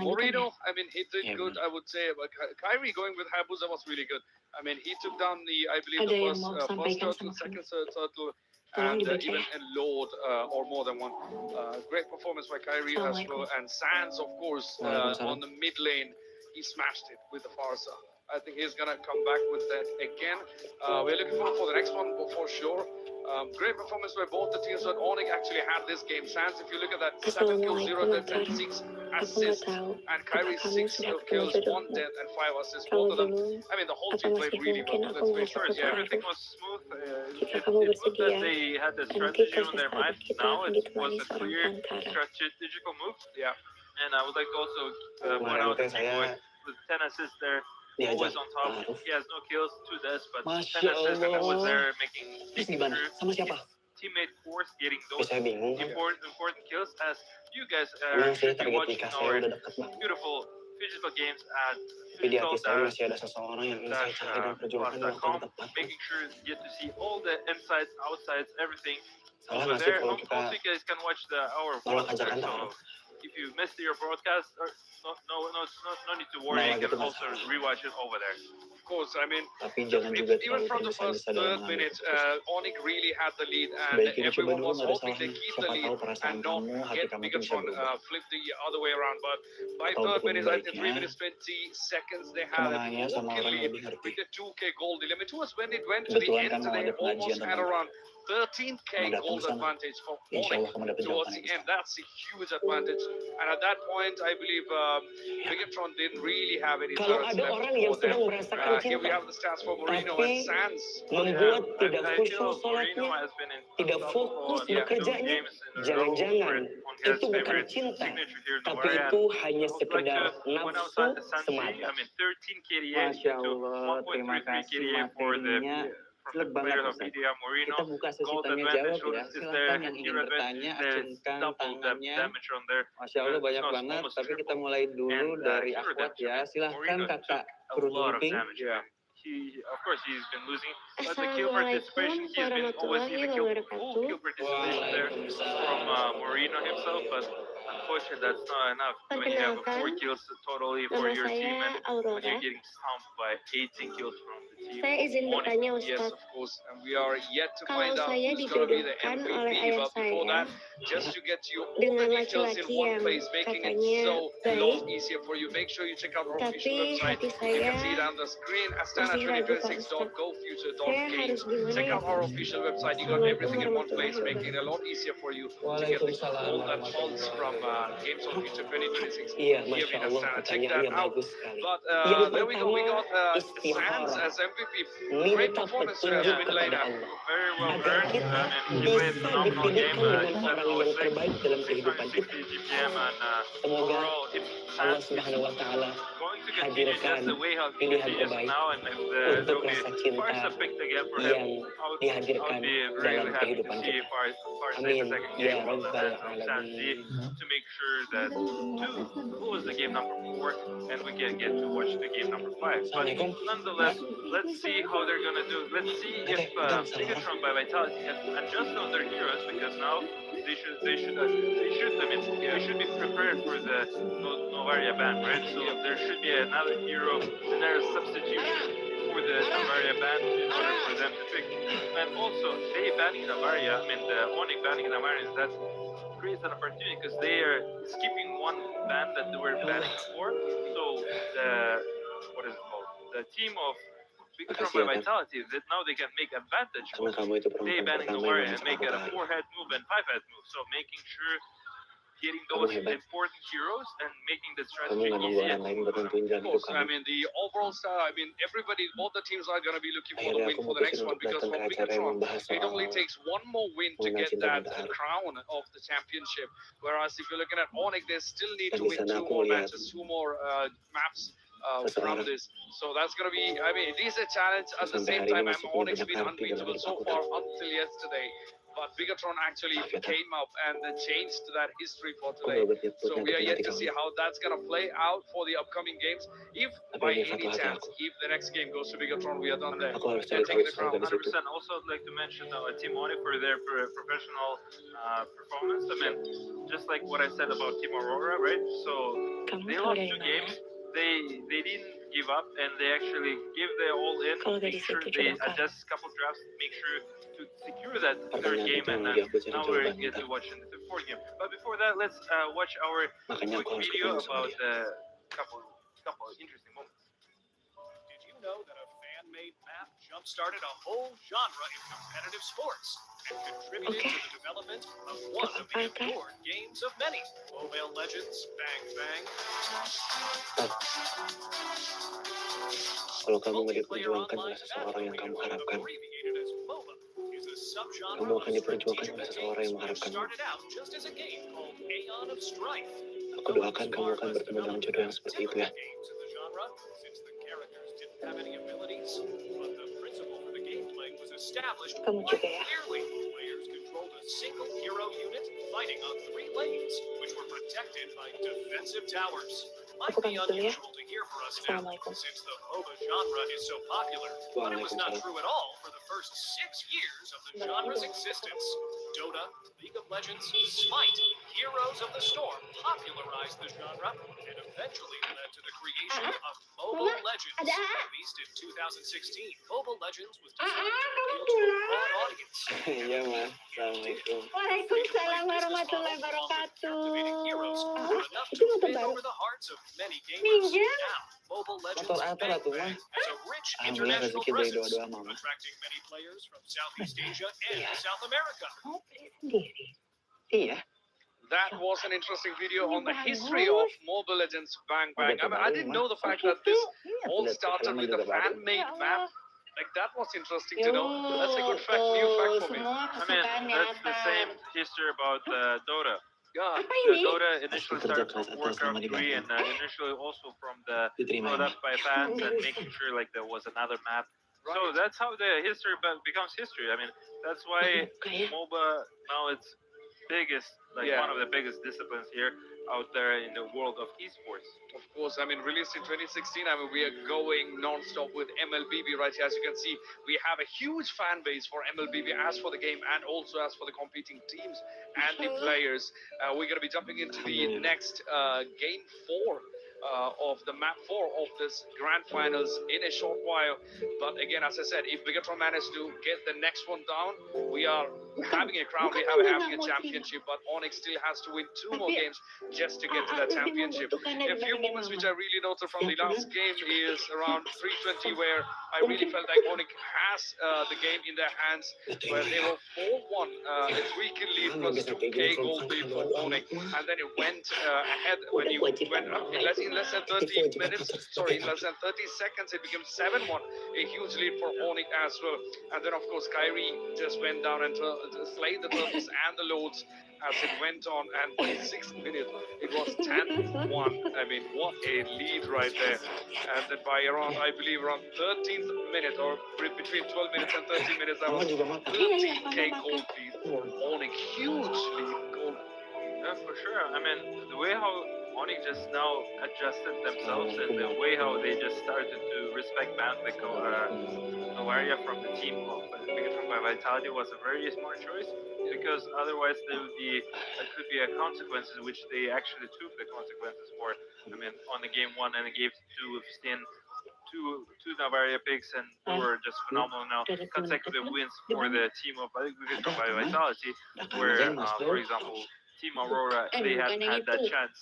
Moreno, I mean, he did good, I would say. But Kyrie going with Hayabusa was really good. I mean, he took down I believe, the first turtle, second turtle, and even a Lord, or more than one. Great performance by Kyrie as well. And Sands, of course, on the mid lane, he smashed it with the Farsa. I think he's going to come back with that again. We're looking forward for the next one for sure. Great performance by both the teams, but ONIC actually had this game. Sands, if you look at that, 7 kills, 0 deaths, and 6 assists. And Kyrie, 6 kills, 1 death, and 5 assists. Both of them, I mean, the whole team played really well. Let's make sure. Yeah, everything was smooth. It was that they had the strategy on their mind. Now it was a clear strategical move. Yeah. And I would like to also point out the team with 10 assists there. always diajak on top. taruh. He has no kills, 2 deaths, but 10 Masya assists and was Allah. there making Terus gimana? Sama siapa? teammate Force getting Ya, those saya bingung. important kills, as you guys Memang saya should be target watching nikah saya our udah deket banget. beautiful physical games at Tapi di hati saya masih ada seseorang yang ingin saya cari dan perjuangkan di waktu yang tepat. making sure you get to see all the insides, outsides, everything Salah over nggak sih there. kalau Also, kita you guys can watch our nolak vlogs there. ajakan So taruh? if you missed your broadcast, no need to worry. You Nolak can itu nggak also salah. rewatch it over there. Of course, I mean, Tapi jangan juga even terlalu from the tergesa-gesa first dalam third mengambil minute, keputusan. ONIC really had the lead, and Sebaiknya coba everyone dulu was nggak ada hoping they salahnya. keep the Siapa lead tahu perasaan and not kamu, hati get kamu itu bisa Bigatron berubah. flip the other way around. But by Atau third berbuat minute, I think 3 baiknya, minutes 20 seconds, they kamu had a nanya sama 2K orang yang lead lebih ngerti. with the 2K gold lead. I mean, towards when it went to the Kebetulan end, kan mau they ada pengajian almost had tentang around 13K kamu datang gold ke sana. advantage for Insya Allah ONIC kamu dapat towards jawaban the yang end. That's a huge advantage. And at that point, I believe Bigatron didn't really have any Kalau turrets ada left orang yang for them. sedang merasakan Here we cinta, have the stats for Marino tapi and Sands. membuat tidak I khusyuk feel sholatnya, Marino has been tidak fokus bekerjanya, jangan-jangan itu bukan cinta, tapi itu hanya sekedar nafsu semata. 13 KDA Masya to Allah, terima 1.33 kasih KDA for the materinya. from Jelek the banget, player of Ustaz. BTR Moreno. Kita buka sesi Gold tanya advantage jawab ya. is Silahkan there, yang ingin hero advantage, bertanya, there's acungkan double tangannya. damage on there. Masya Allah banyak No, banget, almost tapi kita triple. mulai dulu And, dari hero Akhwat damage. ya. Silahkan Moreno kakak took a lot of Kerudung Pink. damage. Of course, he's been losing, but the kill participation, he's been always in the full kill participation there from Moreno himself, but unfortunately, that's not enough when you have 4 kills totally for your team, and when you're getting stumped by 18 kills from the team. Saya izin bertanya, Yes, Ustaz. of course, and we are yet to Kalau find out saya who's going to be the dijodohkan oleh MVP. ayah But before saya that, just to get you all dengan the details in laki-laki one yang place, making it katanya so a lot baik, easier for you. Make sure you check out our tapi official website. hati You saya can see it on the screen, masih ragu, Pak Ustaz. Saya astana26.gofuture.games. harus gimana Check ya, out our Pak? official website. You got everything in one place, making it a lot easier for you to get the all that pulse from Games on Future 2026 Iya, here Masya in Allah, Astana. Check pertanyaannya that out. bagus sekali. But Yang there we go. We got pertama, Sands istihara. as MVP. Minta Great performance has petunjuk been laid kepada out. Allah. Very well Agar earned. kita He played bisa phenomenal game. dipilihkan dengan orang yang terbaik dalam kehidupan 660 kita. GPM, and Semoga overall, if Allah Sands is Subhanahu wa Ta'ala going to continue hadirkan just the way how he pilihan continues terbaik now, and if untuk there will rasa be cinta Farsa picked again for yang him, I'll dihadirkan be dalam really happy to kehidupan see kita. Farsa in Amin. the second Ya game on the Rabbal hand from Sansi Alamin. to make sure that who was the game number 4, and we can get to watch the game number 5. But Assalamualaikum. nonetheless, let's see how they're gonna do. Let's see if Bigatron by Vitality can adjust on their heroes, because now they should be prepared for the Novaria ban, right? So there should be another hero, and there's a substitution for the Novaria ban in order for them to pick. And also, they banning Novaria, the ONIC banning Novaria, that creates an opportunity, because they are skipping one ban that they were banning before. So the team of Bigatron by Vitality, that now they can make advantage Karena of kamu itu they perempuan banning pertama Novaria yang and make it a aku 4-head move and 5-head move. So making sure getting those important heroes and making the Kamu strategy nggak nunggu easy. orang lain buat nentuin jalan hidup I kamu. mean, the overall style, everybody, both the teams are going to be looking for the Akhirnya win aku for the next mutusin one, untuk because datang for ke acara yang Bigatron, membahas it only soal takes one more win to hubungan get cinta that dan berharap. crown of the championship. Whereas if you're looking at ONIC, they still need Dan to di win sana 2 aku more melihat matches, 2 more maps from seseorang this. So that's going to be, it is a challenge. At the sampai same hari time, ini masih punya ONIC's banyak been arti dalam unbeatable hidup so aku. far until yesterday. But Bigatron actually came up and changed that history for today. So we are yet to see how that's going to play out for the upcoming games. If by any chance, if the next game goes to Bigatron, we are done there. They're taking the crown. 100%. Also, I'd like to mention Team ONIC for their professional performance. Just like what I said about Team Aurora, right? So they lost 2 games. They didn't give up, and they actually give their all in. Make sure they adjust a couple drafts. Make sure to secure that 3rd game, and then now we're get to watch in the 4th game. But before that, let's watch our quick video about a couple interesting moments. Did you know that a fan-made map jump-started a whole genre in competitive sports and contributed to the development of one of the adored games of many, Mobile Legends Bang Bang? Kalau kamu nggak diperjuangkan oleh seseorang yang kamu harapkan, kamu akan diperjuangkan oleh seseorang yang mengharapkan. Strife. Aku doakan kamu akan bertemu dengan jodoh yang seperti itu ya. have any abilities, but the principle for the gameplay was established Kamu quite juga ya. clearly. Players controlled a single hero unit fighting on 3 lanes, which were protected by defensive towers. Might Aku be pamit dulu ya. unusual to hear for us now, Assalamualaikum. since the MOBA genre is so popular, but it was not true at all for the first 6 years of the genre's existence. Dota, League of Legends, Smite, Heroes of the Storm popularized the genre and eventually led to the creation of Mobile Legends. Released in 2016, Mobile Legends was designed to appeal to a broad audience. Iya mas, assalamualaikum. Waalaikumsalam warahmatullahi wabarakatuh. Itu motor baru. Over the hearts of many gamers. Ninja? Now, Mobile Legends Motor apa lah tuh mas? has a rich Alhamdulillah international rezeki dari presence, dua-dua mama. attracting many players from Southeast Asia and South America. Kamu beli sendiri. Iya. That was an interesting video on the history of Mobile Legends Bang Bang. I mean, I didn't know the fact that this all started with a fan-made map. Like, that was interesting to know. That's a good fact, new fact for me. I mean, that's the same history about Dota. Yeah. Dota initially started from Warcraft 3 and initially also from the brought up by fans and making sure like there was another map. So that's how the history becomes history. I mean, that's why MOBA now it's biggest, like one of the biggest disciplines here out there in the world of esports. Of course, I mean, released in 2016, I mean, we are going non-stop with MLBB right here. As you can see, we have a huge fan base for MLBB as for the game and also as for the competing teams and the players. We're going to be jumping into the next game 4 of the map 4 of this grand finals in a short while. But again, as I said, if Bigatron managed to get the next one down, we are having a crown, we have having a championship, but ONIC still has to win 2 more games just to get to that championship. A few moments which I really noted from the last game is around 320, where I really felt like ONIC has the game in their hands, where they were 4-1, a 3-kill lead plus 2k gold lead for ONIC, and then it went ahead when you went up in less than 30 minutes, sorry, in less than 30 seconds, it became 7-1, a huge lead for ONIC as well. And then, of course, Kyrie just went down and slayed the turtles and the lords as it went on, and by 6th minute, it was 10-1. I mean, what a lead right there. And then by around, I believe, around 13th minute, or between 12 minutes and 13 minutes, that was 13k gold lead for ONIC. Huge lead, gold. Yeah, for sure. I mean, the way how ONIC just now adjusted themselves and the way how they just started to respect Novaria from the team of Bigatron by Vitality was a very smart choice, because otherwise there could be a consequences which they actually took the consequences for. I mean, on the game 1 and the game 2 of Stin, two Novaria picks, and they were just phenomenal now. Consecutive wins for the team of Bigatron by Vitality, where, for example, Team Aurora, they had that chance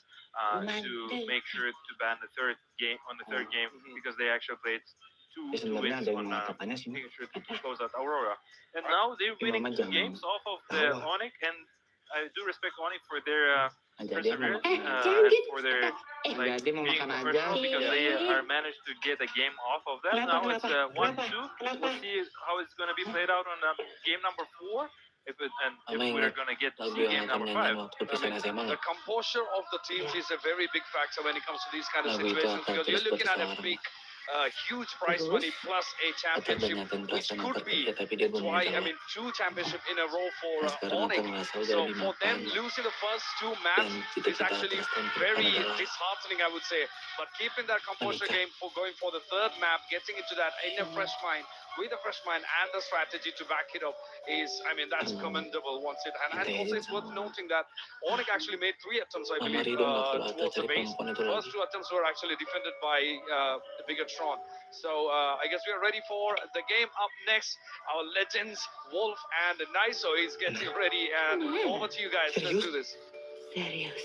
to make sure to ban the third game because they actually played two wins on making sure to close out Aurora. And now they're winning 2 games off of the ONIC, and I do respect ONIC for their perseverance and for their being professional, because they are managed to get a game off of them. Now it's 1-2. We'll see how it's going to be played out on game number 4. If we're going to get to see game number 5. I mean, the composure of the teams is a very big factor when it comes to these kind of situations, because you're looking at a big, huge prize money plus a championship, which could be 2 championship in a row for ONIC. So for them losing the first 2 maps is actually very disheartening, I would say. But keeping that composure game for going for the 3rd map, getting into that in a fresh mind, with a fresh mind and the strategy to back it up is, I mean, that's commendable once it. And also it's worth noting that ONIC actually made 3 attempts, I believe, towards the base. The first 2 attempts were actually defended by the Bigatron. So I guess we are ready for the game up next. Our legends, Wolf and Niso is getting ready, and over to you guys. Let's do this. Serius.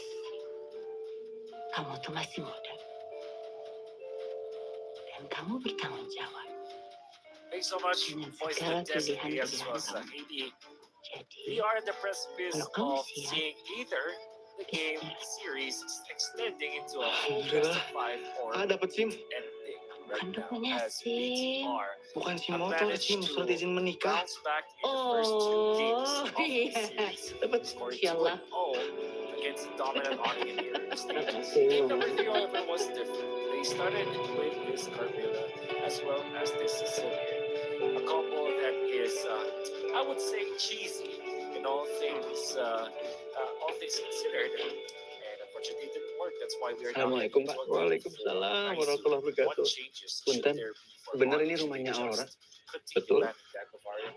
Kamu tuh masih muda. Dan kamu bertanggung jawab. Thanks so much, Voice of Destiny, as well as Haiti. We are in the precipice of seeing either the game series extending into a full best of 5 or ending right now, as BTR managed to bounce back in the first 2 games of the series, scoring 2-0 against the dominant ONIC in the early stages. Game number 3, however, was different. They they started with this Carmilla as well as this Sicilian. A combo that is, I would say, cheesy in all things considered. And unfortunately, it didn't work. That's why we are now Assalamualaikum, heading Pak. to a game Waalaikumsalam four. warahmatullahi What wabarakatuh. changes should Punten, there be for bener Onyx ini to rumahnya Aura? just continue Betul. banning that Bavaria?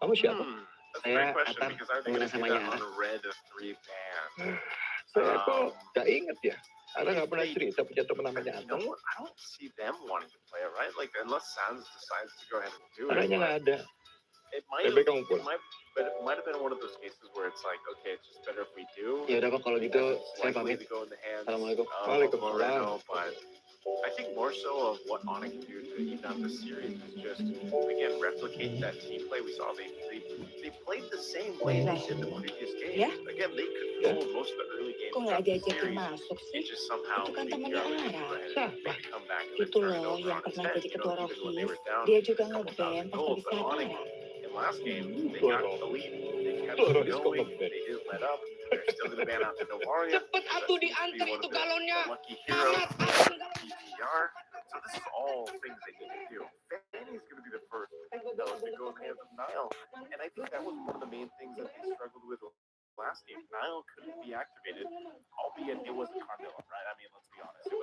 Kamu siapa? That's a great Saya question Atar, because I was teman going to say samanya that Ara. on Red 3 ban. Saya kok gak inget ya. Ara nggak pernah cerita punya teman namanya You Atar. know what? I don't see them wanting to play it, right? Like, unless Sans decides to go ahead and do it. Aranya nggak ada. It might Lebih kamu pun. but it might have been one of those cases where it's like, okay, it's just better if we do. Ya udah Pak, kalau gitu It's saya likely pamit. to go in the hands Assalamualaikum. of Waalaikumsalam. Moreno, but I think more so of what ONIC can do to even out the series is just, again, replicate that team play we saw. They played the same way they did the previous games. Ya? Again, they controlled most of the early games Kok nggak of the diajakin series. masuk It sih? just somehow Itu kan BTR temannya was able Ara. to go ahead and make a comeback and Itu turn it loh over yang on its pernah head, jadi you ketua know, even when they Rokis. were down Dia juga a couple ngebem thousand pas goals. But bisa ONIC Ara. in last game, they Tuan got Rocky. the lead. They kept Tuan it Rocky kok going. ngebet. They didn't let up. They're still going to ban out the Novaria. Cepet atuh diantar itu galonnya. Lucky hero, BTR. So this is all things they need to do. Fanny's going to be the first to go in the hands of Nile. And I think that was one of the main things that they struggled with last game. Nile couldn't be activated, albeit it wasn't Carmilla, right? I mean, let's be honest. It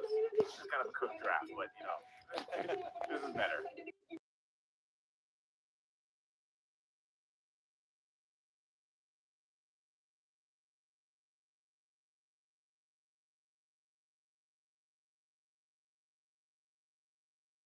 was kind of a cooked draft, but, you know, this is better.